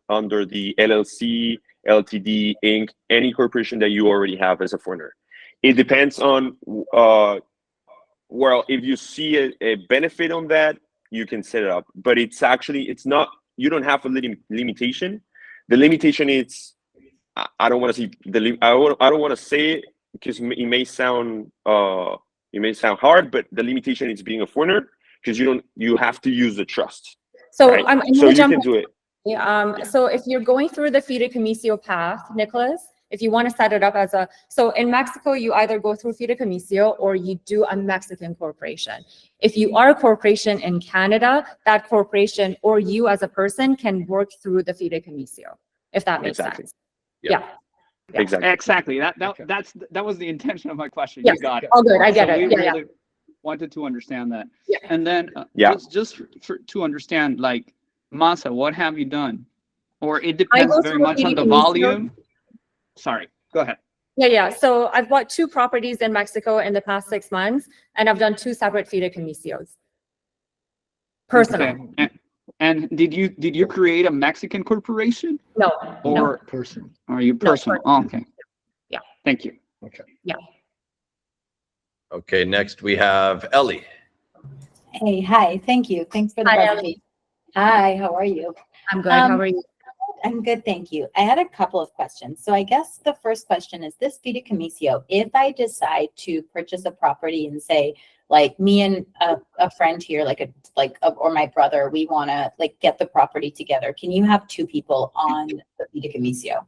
Speaker 6: under the LLC, LTD, Inc., any corporation that you already have as a foreigner. It depends on, well, if you see a benefit on that, you can set it up. But it's not, you don't have a limitation. The limitation is, I don't want to see I don't want to say it because it may sound hard, but the limitation is being a foreigner, because you have to use the trust.
Speaker 1: So
Speaker 6: right?
Speaker 1: I'm
Speaker 6: So
Speaker 1: gonna
Speaker 6: you
Speaker 1: jump
Speaker 6: can do it.
Speaker 1: So if you're going through the fideicomiso path, Nicholas, if you want to set it up as so in Mexico, you either go through fideicomiso or you do a Mexican corporation. If you are a corporation in Canada, that corporation or you as a person can work through the fideicomiso, if that makes
Speaker 6: Exactly.
Speaker 1: sense.
Speaker 4: Yeah.
Speaker 1: Yeah.
Speaker 6: Exactly.
Speaker 7: That was the intention of my question.
Speaker 1: Yes.
Speaker 7: You got it.
Speaker 1: All good. I get
Speaker 7: So
Speaker 1: it.
Speaker 7: we
Speaker 1: Yeah,
Speaker 7: really wanted to understand that.
Speaker 1: Yeah.
Speaker 7: And then just to understand, like, Mahsa, what have you done? Or it depends
Speaker 1: go
Speaker 7: very
Speaker 1: through a
Speaker 7: much on the
Speaker 1: fideicomiso.
Speaker 7: volume. Sorry, go ahead.
Speaker 1: Yeah. So I've bought 2 properties in Mexico in the past 6 months, and I've done 2 separate fideicomisos. Personal.
Speaker 7: Okay. And did you create a Mexican corporation?
Speaker 1: No.
Speaker 7: Or
Speaker 8: person.
Speaker 7: are you personal?
Speaker 1: personal.
Speaker 7: Oh, okay.
Speaker 1: Yeah.
Speaker 7: Thank you.
Speaker 8: Okay.
Speaker 4: Okay, next we have Ellie.
Speaker 9: Hey, hi, thank you. Thanks for the
Speaker 1: Hi,
Speaker 9: presentation. Hi, how are you?
Speaker 1: I'm good. How
Speaker 9: Um,
Speaker 1: are you?
Speaker 9: I'm good, thank you. I had a couple of questions. So I guess the first question is this fideicomiso, if I decide to purchase a property and say, like me and a friend here, or my brother, we want to like get the property together. Can you have 2 people on the fideicomiso?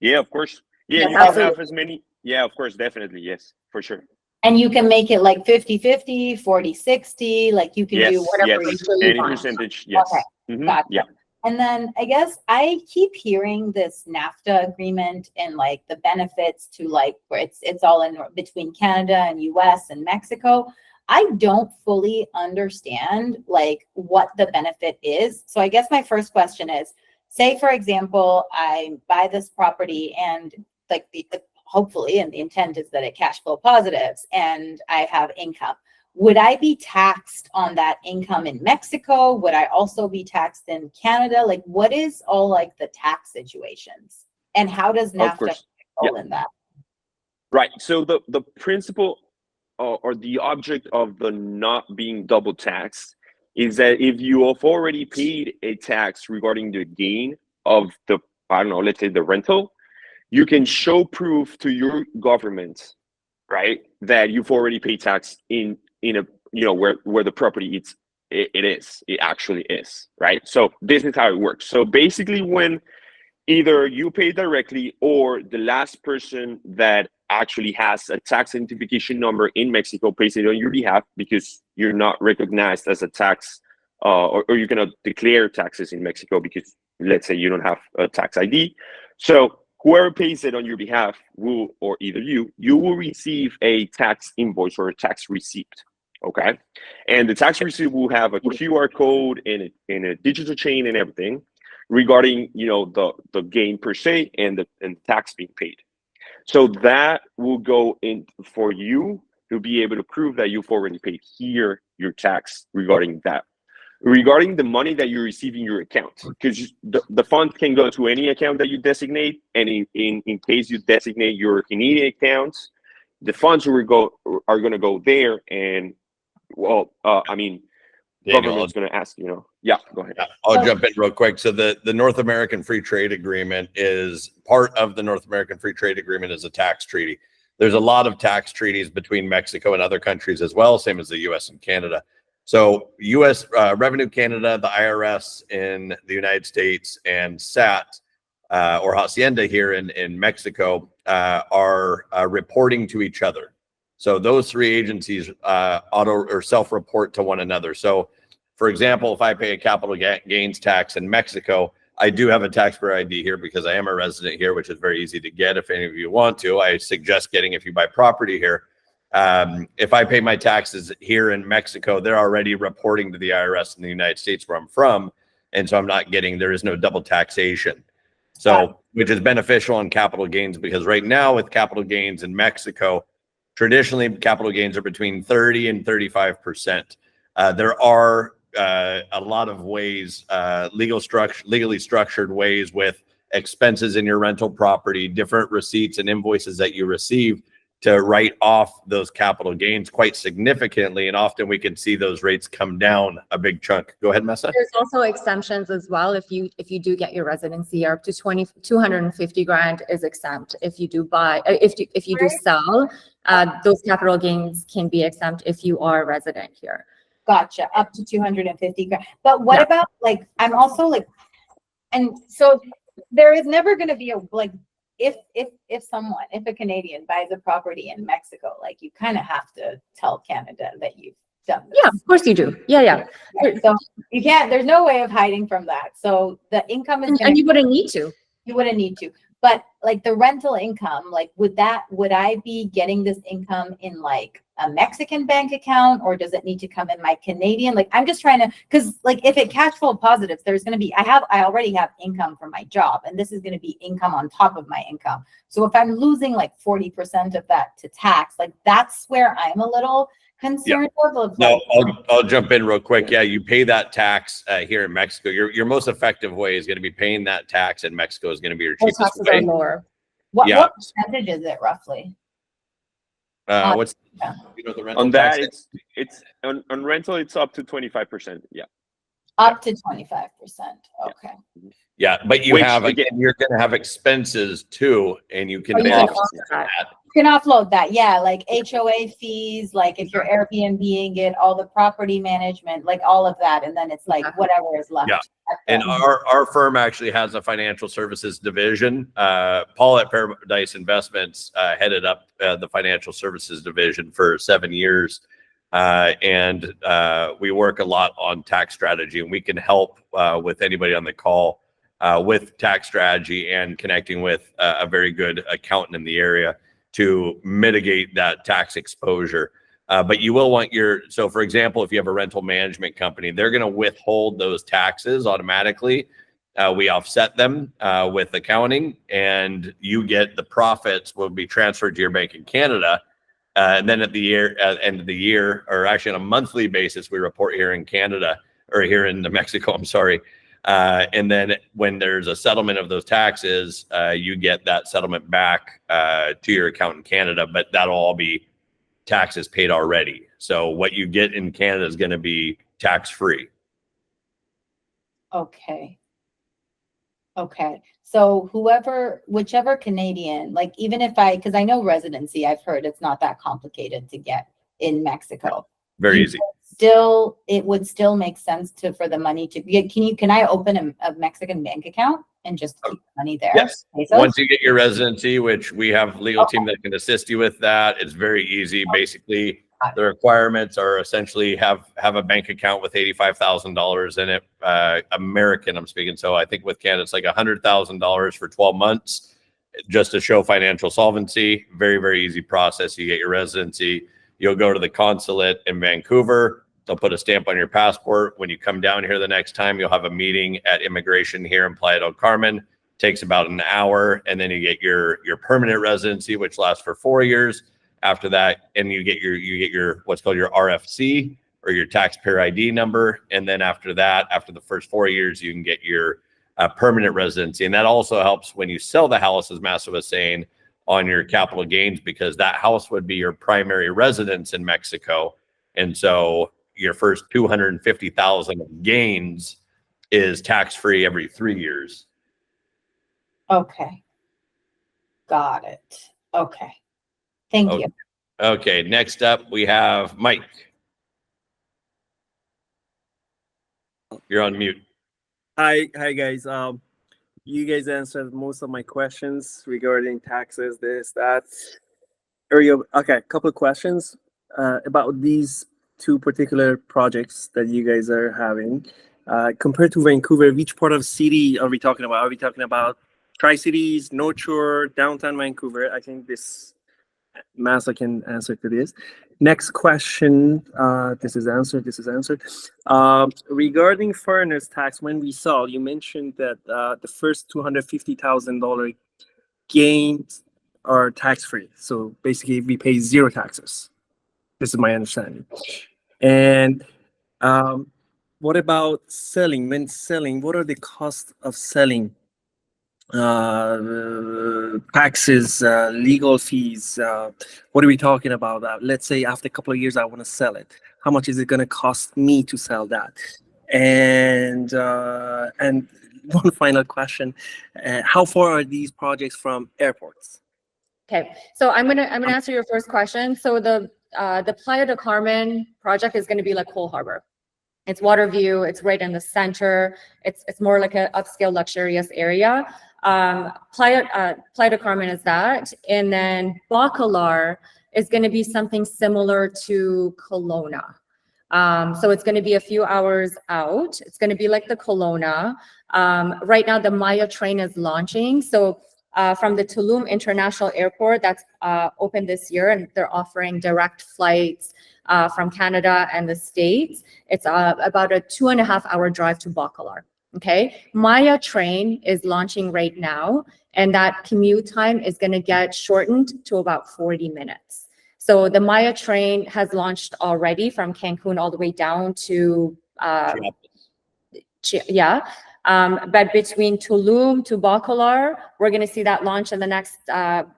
Speaker 6: Yeah, of course. Yeah,
Speaker 1: Yes,
Speaker 6: you can
Speaker 1: absolutely.
Speaker 6: have as many. Yeah, of course, definitely. Yes, for sure.
Speaker 9: And you can make it like 50-50, 40-60, like you can do
Speaker 6: Yes,
Speaker 9: whatever
Speaker 6: yes.
Speaker 9: ratio you
Speaker 6: Any
Speaker 9: want.
Speaker 6: percentage, yes.
Speaker 9: Okay.
Speaker 6: Mhm,
Speaker 9: Gotcha.
Speaker 6: Yeah.
Speaker 9: And then I guess I keep hearing this NAFTA agreement and like the benefits to like where it's all in between Canada and US and Mexico. I don't fully understand like what the benefit is. So I guess my first question is, say for example, I buy this property and like hopefully, and the intent is that it cash flow positives and I have income. Would I be taxed on that income in Mexico? Would I also be taxed in Canada? Like, what is all like the tax situations? And how does
Speaker 6: Of
Speaker 9: NAFTA
Speaker 6: course.
Speaker 9: roll in that?
Speaker 6: Right. So the principle or the object of the not being double taxed is that if you have already paid a tax regarding the gain of the, I don't know, let's say the rental, you can show proof to your government, right, that you've already paid tax in a, you know, where the property it actually is, right? So this is how it works. So basically, when either you pay directly or the last person that actually has a tax identification number in Mexico pays it on your behalf because you're not recognized as a tax or you're gonna declare taxes in Mexico because let's say you don't have a tax ID. So whoever pays it on your behalf will, or either you will receive a tax invoice or a tax receipt. Okay, and the tax receipt will have a QR code and a digital chain and everything regarding the gain per se and the tax being paid. So that will go in for you to be able to prove that you've already paid here your tax regarding that. Regarding the money that you receive in your account, because the fund can go to any account that you designate, and in case you designate your Canadian accounts, the funds are going to go there, and government's going to ask, Yeah, go ahead.
Speaker 4: I'll jump in real quick. So the North American Free Trade Agreement is part of the North American Free Trade Agreement is a tax treaty. There's a lot of tax treaties between Mexico and other countries as well, same as the US and Canada. So US Revenue Canada, the IRS in the United States, and SAT or Hacienda here in Mexico are reporting to each other. So those three agencies auto or self-report to one another. So for example, if I pay a capital gains tax in Mexico, I do have a taxpayer ID here because I am a resident here, which is very easy to get. If any of you want to, I suggest getting if you buy property here. If I pay my taxes here in Mexico, they're already reporting to the IRS in the United States where I'm from. And so I'm not getting, there is no double taxation. So, which is beneficial on capital gains, because right now with capital gains in Mexico, traditionally capital gains are between 30 and 35%. There are a lot of ways, legally structured ways with expenses in your rental property, different receipts and invoices that you receive to write off those capital gains quite significantly. And often we can see those rates come down a big chunk. Go ahead, Mahsa.
Speaker 1: There's also exemptions as well. If you do get your residency, up to 250 grand is exempt. If you do buy, if you do sell, those capital gains can be exempt if you are a resident here.
Speaker 9: Gotcha. Up to 250 grand. But what about I'm also and so there is never going to be if a Canadian buys a property in Mexico, you kind of have to tell Canada that you've done this.
Speaker 1: Yeah, of course you do. Yeah.
Speaker 9: So you can't, there's no way of hiding from that. So the income is
Speaker 1: and you wouldn't need to.
Speaker 9: You wouldn't need to. But the rental income, would I be getting this income in a Mexican bank account, or does it need to come in my Canadian? I'm just trying to, because if it cash flow positives, there's going to be, I already have income from my job, and this is going to be income on top of my income. So if I'm losing 40% of that to tax, that's where I'm a little concerned of.
Speaker 4: No, I'll jump in real quick. Yeah, you pay that tax here in Mexico. Your most effective way is going to be paying that tax in Mexico is going to be your cheapest
Speaker 1: taxes
Speaker 4: way.
Speaker 1: are lower.
Speaker 9: What percentage is it roughly?
Speaker 4: What's the rental
Speaker 6: On that?
Speaker 4: tax?
Speaker 6: It's on rental. It's up to 25%. Yeah.
Speaker 9: Up to 25%. Okay.
Speaker 4: Yeah, but you're going to have expenses too, and you can offset that.
Speaker 9: You can offload that. Yeah, HOA fees, if you're Airbnb-ing it, all the property management, all of that, and then it's whatever is left.
Speaker 4: Yeah. And our firm actually has a financial services division. Paul at Paradise Investments headed up the financial services division for 7 years. And we work a lot on tax strategy, and we can help with anybody on the call with tax strategy and connecting with a very good accountant in the area to mitigate that tax exposure. But you will want so for example, if you have a rental management company, they're going to withhold those taxes automatically. We offset them with accounting, and you get the profits will be transferred to your bank in Canada. And then at the end of the year, or actually on a monthly basis, we report here in Canada or here in Mexico, I'm sorry. And then when there's a settlement of those taxes, you get that settlement back to your account in Canada, but that'll all be taxes paid already. So what you get in Canada is going to be tax-free.
Speaker 9: Okay. So whichever Canadian, even if because I know residency, I've heard it's not that complicated to get in Mexico.
Speaker 4: Very easy.
Speaker 9: It would still make sense for the money to get. Can I open a Mexican bank account and just keep money there?
Speaker 4: Yes. Once you get your residency, which we have a legal team that can assist you with that, it's very easy. Basically, The requirements are essentially have a bank account with $85,000 in it. American, I'm speaking. So I think with Canada, it's like $100,000 for 12 months just to show financial solvency. Very, very easy process. You get your residency. You'll go to the consulate in Vancouver. They'll put a stamp on your passport. When you come down here the next time, you'll have a meeting at immigration here in Playa del Carmen. Takes about an hour, and then you get your permanent residency, which lasts for 4 years. After that, and you get your what's called your RFC, or your taxpayer ID number, and then after that, after the first 4 years, you can get your permanent residency, and that also helps when you sell the house, as Mahsa was saying, on your capital gains, because that house would be your primary residence in Mexico, and so your first 250,000 of gains is tax free every 3 years.
Speaker 9: Okay. Got it. Okay. Thank you.
Speaker 4: Okay, next up we have Mike. You're on mute.
Speaker 8: Hi guys. You guys answered most of my questions regarding taxes, this, that. Okay, a couple of questions about these two particular projects that you guys are having. Compared to Vancouver, which part of the city are we talking about? Are we talking about Tri-Cities, North Shore, downtown Vancouver? I think this Mahsa can answer to this. Next question. This is answered. Regarding foreigners tax, when we saw, you mentioned that the first $250,000 gains are tax free. So basically, we pay zero taxes. This is my understanding. And what about selling? When selling, what are the costs of selling? Taxes, legal fees. What are we talking about? Let's say after a couple of years, I want to sell it. How much is it going to cost me to sell that? And one final question: how far are these projects from airports?
Speaker 1: Okay, so I'm gonna answer your first question. So the Playa del Carmen project is going to be like Cole Harbor. It's water view. It's right in the center. It's more like an upscale, luxurious area. Playa del Carmen is that, and then Bacalar is going to be something similar to Kelowna. So it's going to be a few hours out. It's going to be like the Kelowna. Right now, the Maya train is launching. So from the Tulum International Airport, that's open this year, and they're offering direct flights from Canada and the States. It's about a 2.5-hour drive to Bacalar. Okay, Maya train is launching right now, and that commute time is going to get shortened to about 40 minutes. So the Maya train has launched already from Cancun all the way down to but between Tulum to Bacalar, we're going to see that launch in the next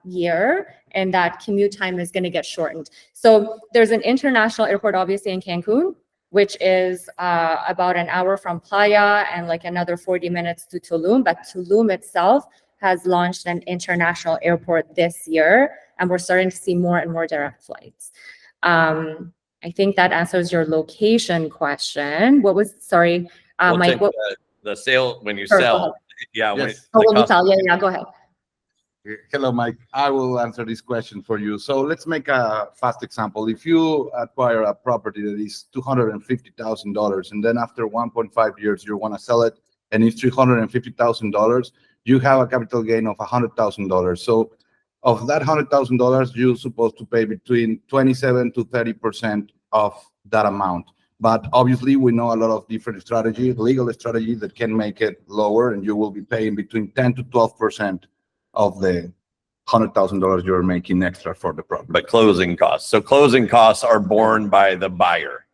Speaker 1: year, and that commute time is going to get shortened. So there's an international airport, obviously, in Cancun, which is about an hour from Playa and like another 40 minutes to Tulum. But Tulum itself has launched an international airport this year, and we're starting to see more and more direct flights. I think that answers your location question. What was, sorry, Mike? What,
Speaker 4: the sale, when you
Speaker 1: sure,
Speaker 4: sell, yeah.
Speaker 5: Yes.
Speaker 1: When you sell, yeah, go ahead.
Speaker 5: Hello, Mike. I will answer this question for you. So let's make a fast example. If you acquire a property that is $250,000, and then after 1.5 years, you want to sell it, and it's $350,000, you have a capital gain of $100,000. So of that $100,000, you're supposed to pay between 27 to 30% of that amount. But obviously, we know a lot of different strategies, legal strategies that can make it lower, and you will be paying between 10 to 12% of the $100,000 you're making extra for the property.
Speaker 4: But closing costs. So closing costs are borne by the buyer.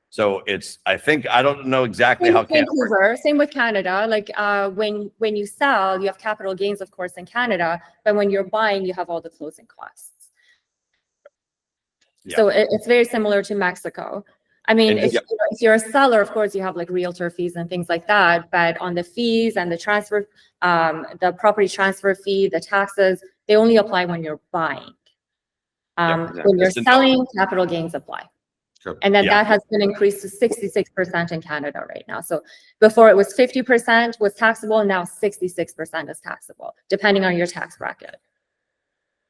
Speaker 4: So it's, I think, I don't know exactly how Canada works.
Speaker 1: Same with Canada. Like when you sell, you have capital gains, of course, in Canada, but when you're buying, you have all the closing costs. Yeah. So it's very similar to Mexico. I mean, if you're a seller, of course, you have like realtor fees and things like that. But on the fees and the transfer, the property transfer fee, the taxes, they only apply when you're buying. When you're selling, capital gains apply. Sure. And then that has been increased to 66% in Canada right now. So before it was 50% was taxable, and now 66% is taxable, depending on your tax bracket.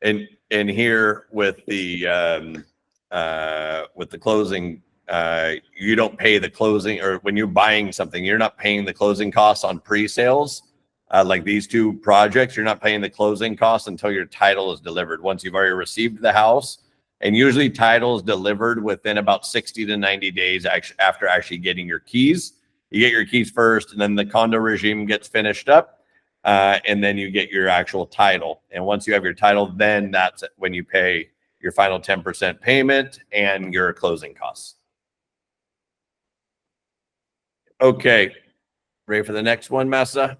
Speaker 4: And here with the closing, you don't pay the closing, or when you're buying something, you're not paying the closing costs on pre-sales. Like these two projects, you're not paying the closing costs until your title is delivered. Once you've already received the house, and usually title is delivered within about 60 to 90 days after actually getting your keys. You get your keys first, and then the condo regime gets finished up, and then you get your actual title. And once you have your title, then that's when you pay your final 10% payment and your closing costs. Okay, ready for the next one, Mahsa?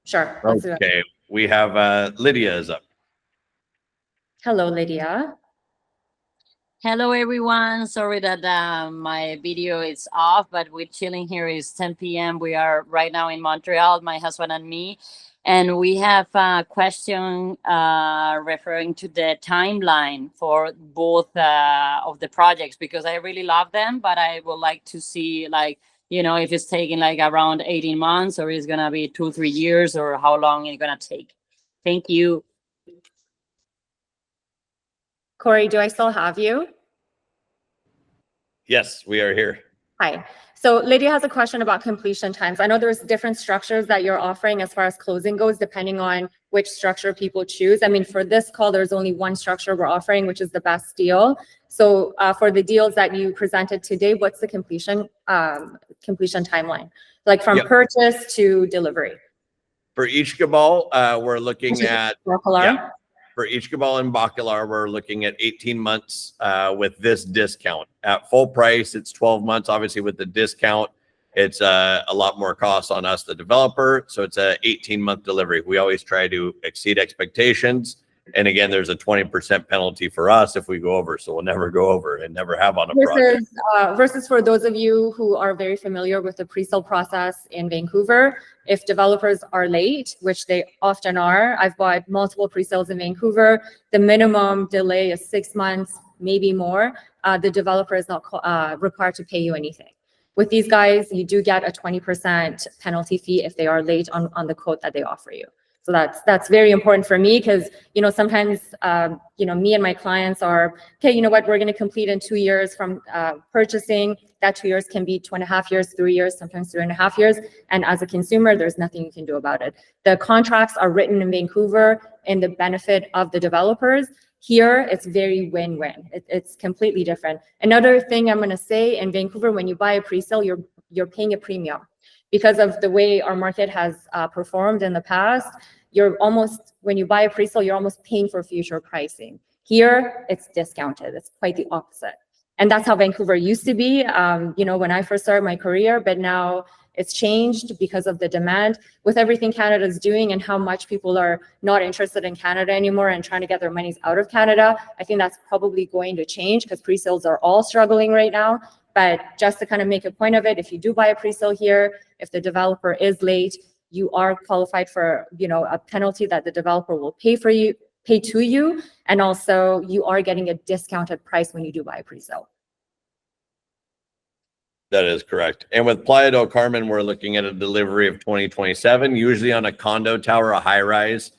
Speaker 1: Sure. Let's do it.
Speaker 4: Okay, we have Lydia is up.
Speaker 1: Hello, Lydia.
Speaker 10: Hello, everyone. Sorry that my video is off, but we're chilling here. It's 10 p.m. We are right now in Montreal, my husband and me. And we have a question referring to the timeline for both of the projects, because I really love them, but I would like to see, like, you know, if it's taking like around 18 months or it's going to be 2-3 years, or how long it's going to take. Thank you.
Speaker 1: Corey, do I still have you?
Speaker 4: Yes, we are here.
Speaker 1: Hi. So Lydia has a question about completion times. I know there's different structures that you're offering as far as closing goes, depending on which structure people choose. I mean, for this call, there's only one structure we're offering, which is the best deal. So for the deals that you presented today, what's the completion timeline? Like from purchase to delivery?
Speaker 4: For each cabal, we're looking at for each cabal in Bacalar, we're looking at 18 months with this discount. At full price, it's 12 months. Obviously, with the discount, it's a lot more cost on us, the developer. So it's a 18-month delivery. We always try to exceed expectations. And again, there's a 20% penalty for us if we go over. So we'll never go over and never have on a project.
Speaker 1: Versus for those of you who are very familiar with the pre-sale process in Vancouver, if developers are late, which they often are, I've bought multiple pre-sales in Vancouver, the minimum delay is 6 months, maybe more. The developer is not required to pay you anything. With these guys, you do get a 20% penalty fee if they are late on the quote that they offer you. So that's very important for me, because, you know, sometimes, you know, me and my clients are, okay, you know what, we're going to complete in 2 years from purchasing. That 2 years can be 2.5 years, 3 years, sometimes 3.5 years. And as a consumer, there's nothing you can do about it. The contracts are written in Vancouver in the benefit of the developers. Here, it's very win-win. It's completely different. Another thing I'm going to say, in Vancouver, when you buy a pre-sale, you're paying a premium. Because of the way our market has performed in the past, when you buy a pre-sale, you're almost paying for future pricing. Here, it's discounted. It's quite the opposite. And that's how Vancouver used to be, you know, when I first started my career, but now it's changed because of the demand. With everything Canada's doing and how much people are not interested in Canada anymore and trying to get their monies out of Canada, I think that's probably going to change, because pre-sales are all struggling right now. But just to kind of make a point of it, if you do buy a pre-sale here, if the developer is late, you are qualified for, you know, a penalty that the developer will pay to you. And also you are getting a discounted price when you do buy a pre-sale.
Speaker 4: That is correct. And with Playa del Carmen, we're looking at a delivery of 2027, usually on a condo tower, a high rise.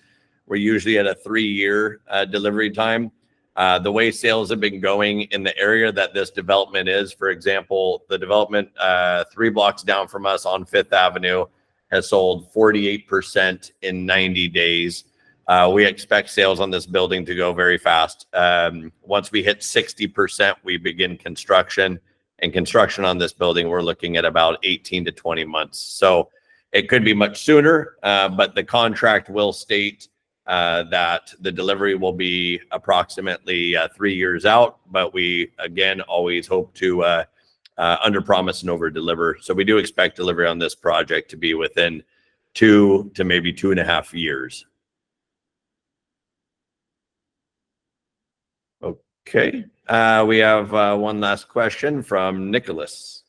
Speaker 4: We're usually at a 3-year delivery time. The way sales have been going in the area that this development is, for example, the development 3 blocks down from us on 5th Avenue has sold 48% in 90 days. We expect sales on this building to go very fast. Once we hit 60%, we begin construction. And construction on this building, we're looking at about 18 to 20 months. So it could be much sooner, but the contract will state that the delivery will be approximately 3 years out. But we, again, always hope to under promise and over deliver. So we do expect delivery on this project to be within 2 to maybe 2.5 years. Okay. We have one last question from Nicholas.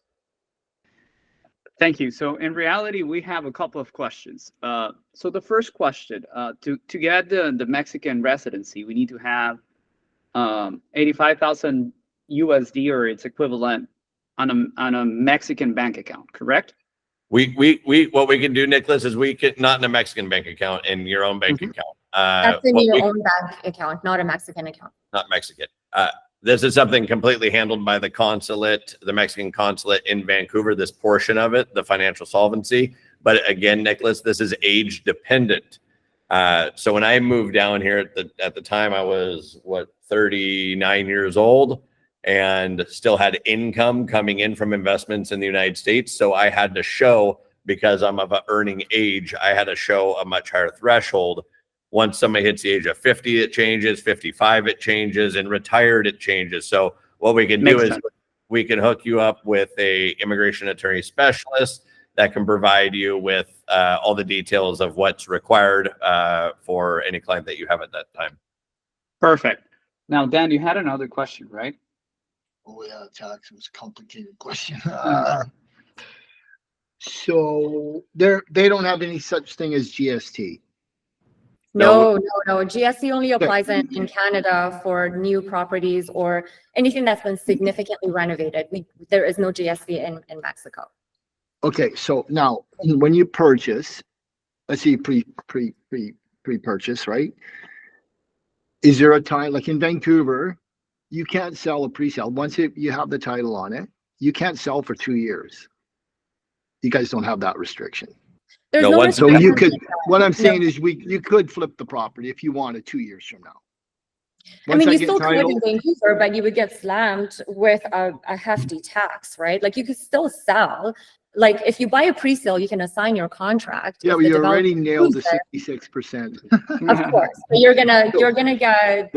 Speaker 7: Thank you. So in reality, we have a couple of questions. So the first question, to get the Mexican residency, we need to have 85,000 USD or its equivalent on a Mexican bank account, correct?
Speaker 4: What we can do, Nicholas, is we can, not in a Mexican bank account, in your own bank account.
Speaker 1: That's in your own bank account, not a Mexican account.
Speaker 4: Not Mexican. This is something completely handled by the consulate, the Mexican consulate in Vancouver, this portion of it, the financial solvency. But again, Nicholas, this is age dependent. So when I moved down here at the time, I was 39 years old and still had income coming in from investments in the United States. So I had to show, because I'm of an earning age, I had to show a much higher threshold. Once somebody hits the age of 50, it changes, 55, it changes, and retired, it changes. So what we can do is we can hook you up with a immigration attorney specialist that can provide you with all the details of what's required for any client that you have at that time.
Speaker 7: Perfect. Now, Dan, you had another question, right?
Speaker 11: Oh yeah, tax was a complicated question. So they don't have any such thing as GST.
Speaker 1: No. GST only applies in Canada for new properties or anything that's been significantly renovated. There is no GST in Mexico.
Speaker 11: Okay, so now when you purchase, let's see, pre-purchase, right? Is there a time, like in Vancouver, you can't sell a pre-sale. Once you have the title on it, you can't sell for 2 years. You guys don't have that restriction.
Speaker 1: There's
Speaker 4: No,
Speaker 1: no
Speaker 4: once-
Speaker 11: So
Speaker 1: restriction.
Speaker 11: you could, what I'm saying is you could flip the property if you wanted 2 years from now.
Speaker 1: I mean,
Speaker 11: Once
Speaker 1: you
Speaker 11: get
Speaker 1: still could
Speaker 11: title-
Speaker 1: in Vancouver, but you would get slammed with a hefty tax, right? Like you could still sell. Like if you buy a pre-sale, you can assign your contract.
Speaker 11: Yeah,
Speaker 1: If
Speaker 11: but
Speaker 1: the
Speaker 11: you already
Speaker 1: developer
Speaker 11: nailed the
Speaker 1: approves it,
Speaker 11: 66%.
Speaker 1: of course, but you're gonna get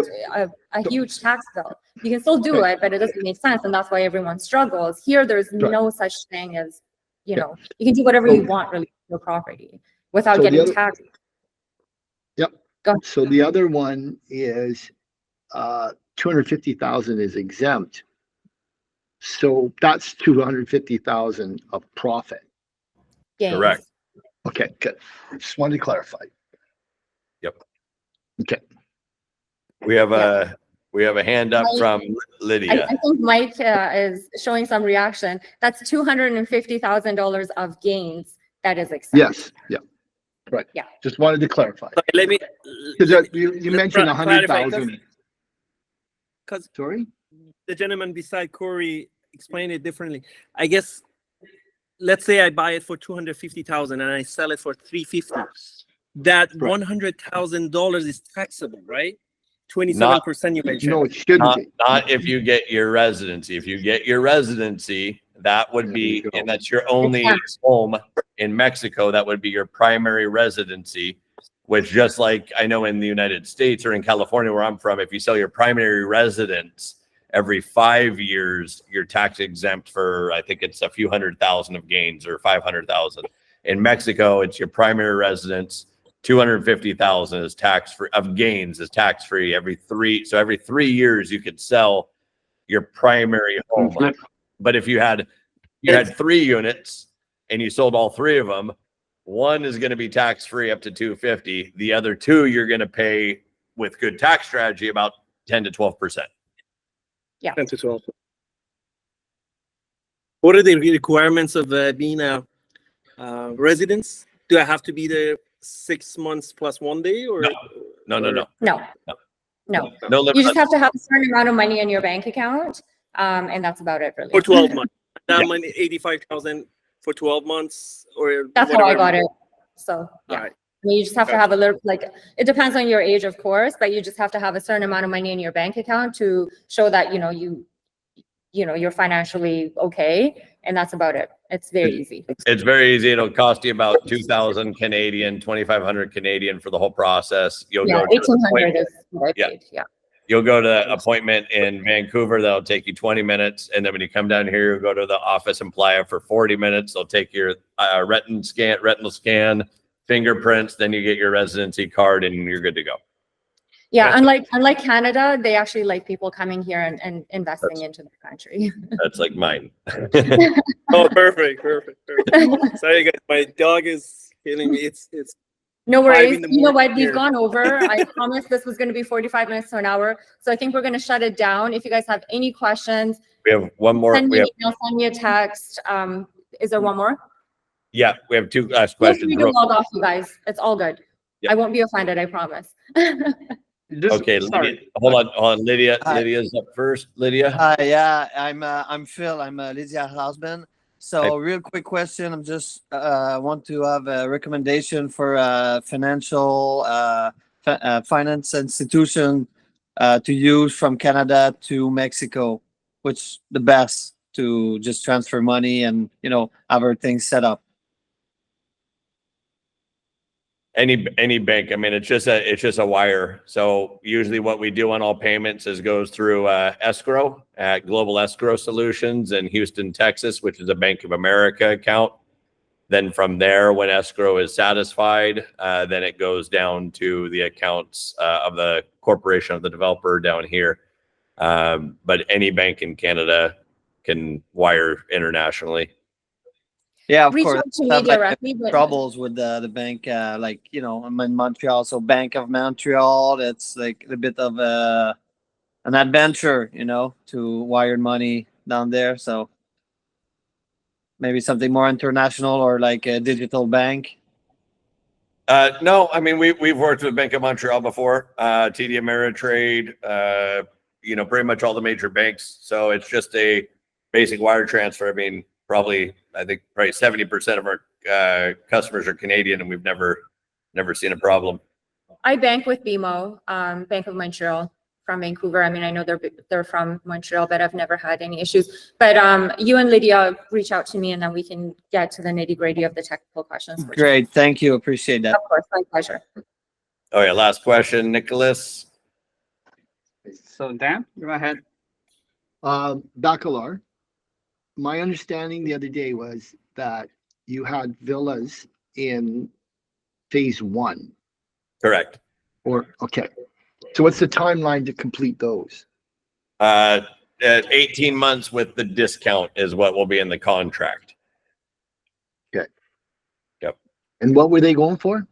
Speaker 1: a huge tax bill. You can still do it, but it doesn't make sense, and that's why everyone struggles. Here, there's
Speaker 11: Right.
Speaker 1: no such thing as, you know, you can do whatever you want really with your property without
Speaker 11: So the
Speaker 1: getting
Speaker 11: other-
Speaker 1: taxed.
Speaker 11: Yep.
Speaker 1: Go ahead.
Speaker 11: So the other one is 250,000 is exempt. So that's 250,000 of profit.
Speaker 1: Gains.
Speaker 4: Correct.
Speaker 11: Okay, good. Just wanted to clarify.
Speaker 4: Yep.
Speaker 11: Okay.
Speaker 4: We have a hand up from Lydia.
Speaker 1: I think Mike is showing some reaction. That's $250,000 of gains that is exempt.
Speaker 11: Yes, yeah. Right.
Speaker 1: Yeah.
Speaker 11: Just wanted to clarify.
Speaker 8: Okay, let me.
Speaker 11: Because you mentioned
Speaker 8: clarify,
Speaker 11: 100,000.
Speaker 8: Because
Speaker 11: Sorry?
Speaker 8: the gentleman beside Corey explained it differently. I guess, let's say I buy it for 250,000 and I sell it for 350. That $100,000 is taxable, right? 27% you mentioned.
Speaker 11: No, it shouldn't be.
Speaker 4: Not if you get your residency. If you get your residency, that would be, and that's your only home in Mexico, that would be your primary residency, which just like I know in the United States or in California where I'm from, if you sell your primary residence every 5 years, you're tax exempt for, I think it's a few $100,000 of gains or 500,000. In Mexico, it's your primary residence. 250,000 is tax free of gains is tax free every 3 years you could sell your primary home. But if you had 3 units and you sold all 3 of them, one is going to be tax free up to 250. The other 2 you're going to pay with good tax strategy about 10 to 12%.
Speaker 1: Yeah.
Speaker 8: 10 to 12. What are the requirements of being a resident? Do I have to be there 6 months plus 1 day, or
Speaker 4: No.
Speaker 1: No.
Speaker 4: No limit.
Speaker 1: You just have to have a certain amount of money in your bank account, and that's about it, really.
Speaker 8: for 12 months? That money, 85,000 for 12 months, or
Speaker 1: That's how I got it. So yeah,
Speaker 8: All right.
Speaker 1: I mean, you just have to have a little, like, it depends on your age, of course, but you just have to have a certain amount of money in your bank account to show that you're financially okay, and that's about it. It's very easy.
Speaker 4: It's very easy. It'll cost you about 2,000 Canadian, 2,500 Canadian for the whole process. You'll
Speaker 1: Yeah,
Speaker 4: go to the
Speaker 1: 1,800
Speaker 4: appointment.
Speaker 1: is what I
Speaker 4: Yeah.
Speaker 1: paid. Yeah.
Speaker 4: You'll go to appointment in Vancouver. That'll take you 20 minutes. And then when you come down here, you'll go to the office in Playa for 40 minutes. They'll take your retinal scan, fingerprints. Then you get your residency card and you're good to go.
Speaker 1: Yeah, unlike Canada, they actually like people coming here and investing into the country.
Speaker 4: That's like mine.
Speaker 8: Oh, perfect. Sorry, guys, my dog is killing me. It's
Speaker 1: No
Speaker 8: 5
Speaker 1: worries.
Speaker 8: in the
Speaker 1: You know what?
Speaker 8: morning
Speaker 1: We've
Speaker 8: here.
Speaker 1: gone over. I promised this was going to be 45 minutes to an hour. So I think we're going to shut it down. If you guys have any questions,
Speaker 4: We have one more.
Speaker 1: send me
Speaker 4: We
Speaker 1: an
Speaker 4: have,
Speaker 1: email, send me a text. Is there one more?
Speaker 4: yeah, we have 2 last
Speaker 1: Feel
Speaker 4: questions.
Speaker 1: free to log off, you guys. It's all good.
Speaker 4: Yeah.
Speaker 1: I won't be offended, I promise.
Speaker 7: Just,
Speaker 4: Okay,
Speaker 7: sorry.
Speaker 4: Lydia, hold on. Lydia,
Speaker 12: Hi.
Speaker 4: Lydia's up first. Lydia.
Speaker 12: Hi, yeah, I'm Phil. I'm Lydia's husband. So, real quick question. I'm just want to have a recommendation for a financial finance institution to use from Canada to Mexico. Which the best to just transfer money and have everything set up.
Speaker 4: Any bank. I mean, it's just a wire. So usually what we do on all payments is goes through escrow at Global Escrow Solutions in Houston, Texas, which is a Bank of America account. Then from there, when escrow is satisfied, then it goes down to the accounts of the corporation of the developer down here. But any bank in Canada can wire internationally.
Speaker 12: Yeah, of
Speaker 1: Reach
Speaker 12: course.
Speaker 1: out to me
Speaker 12: Have, like,
Speaker 1: directly, but
Speaker 12: troubles with the bank, like I'm in Montreal, so Bank of Montreal. It's like a bit of an adventure, to wire money down there. So maybe something more international or like a digital bank.
Speaker 4: No, I mean, we've worked with Bank of Montreal before, TD Ameritrade, pretty much all the major banks. So it's just a basic wire transfer. I mean, I think probably 70% of our customers are Canadian, and we've never seen a problem.
Speaker 1: I bank with BMO, Bank of Montreal from Vancouver. I mean, I know they're from Montreal, but I've never had any issues. But you and Lydia reach out to me, and then we can get to the nitty-gritty of the technical questions.
Speaker 12: Great, thank you, appreciate that.
Speaker 1: Of course, my pleasure.
Speaker 4: Oh yeah, last question, Nicholas.
Speaker 7: So Dan, go ahead.
Speaker 11: Bacalar, my understanding the other day was that you had villas in phase 1.
Speaker 4: Correct.
Speaker 11: Okay. So what's the timeline to complete those?
Speaker 4: 18 months with the discount is what will be in the contract.
Speaker 11: Okay.
Speaker 4: Yep.
Speaker 11: And what were they going for?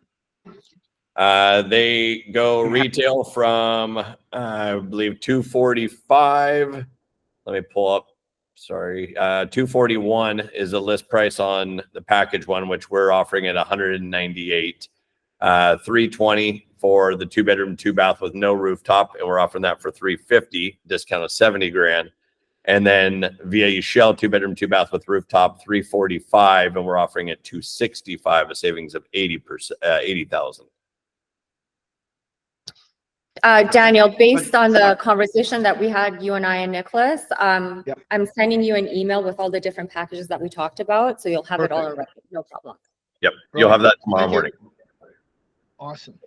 Speaker 4: They go retail from I believe 245. Let me pull up. Sorry, 241 is the list price on the package one, which we're offering at 198. 320 for the 2-bedroom, 2-bath with no rooftop, and we're offering that for 350, discount of 70 grand. And then via Shell 2-bedroom, 2-bath with rooftop, 345, and we're offering it 265, a savings of 80,000.
Speaker 1: Daniel, based on the conversation that we had, you and I and Nicholas,
Speaker 11: Yep.
Speaker 1: I'm sending you an email with all the different packages that we talked about, so you'll have it all
Speaker 11: Perfect.
Speaker 1: already. No problem.
Speaker 4: Yep, you'll have that tomorrow
Speaker 11: Thank you.
Speaker 4: morning.
Speaker 11: Awesome.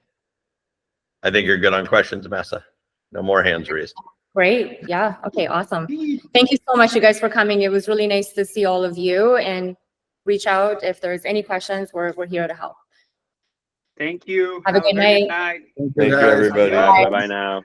Speaker 4: I think you're good on questions, Mahsa. No more hands raised.
Speaker 1: Great. Yeah. Okay. Awesome. Thank you so much, you guys, for coming. It was really nice to see all of you, and reach out if there's any questions. We're here to help.
Speaker 7: Thank you.
Speaker 1: Have a good
Speaker 7: very
Speaker 1: night.
Speaker 4: Thank you, everybody.
Speaker 6: Bye bye now.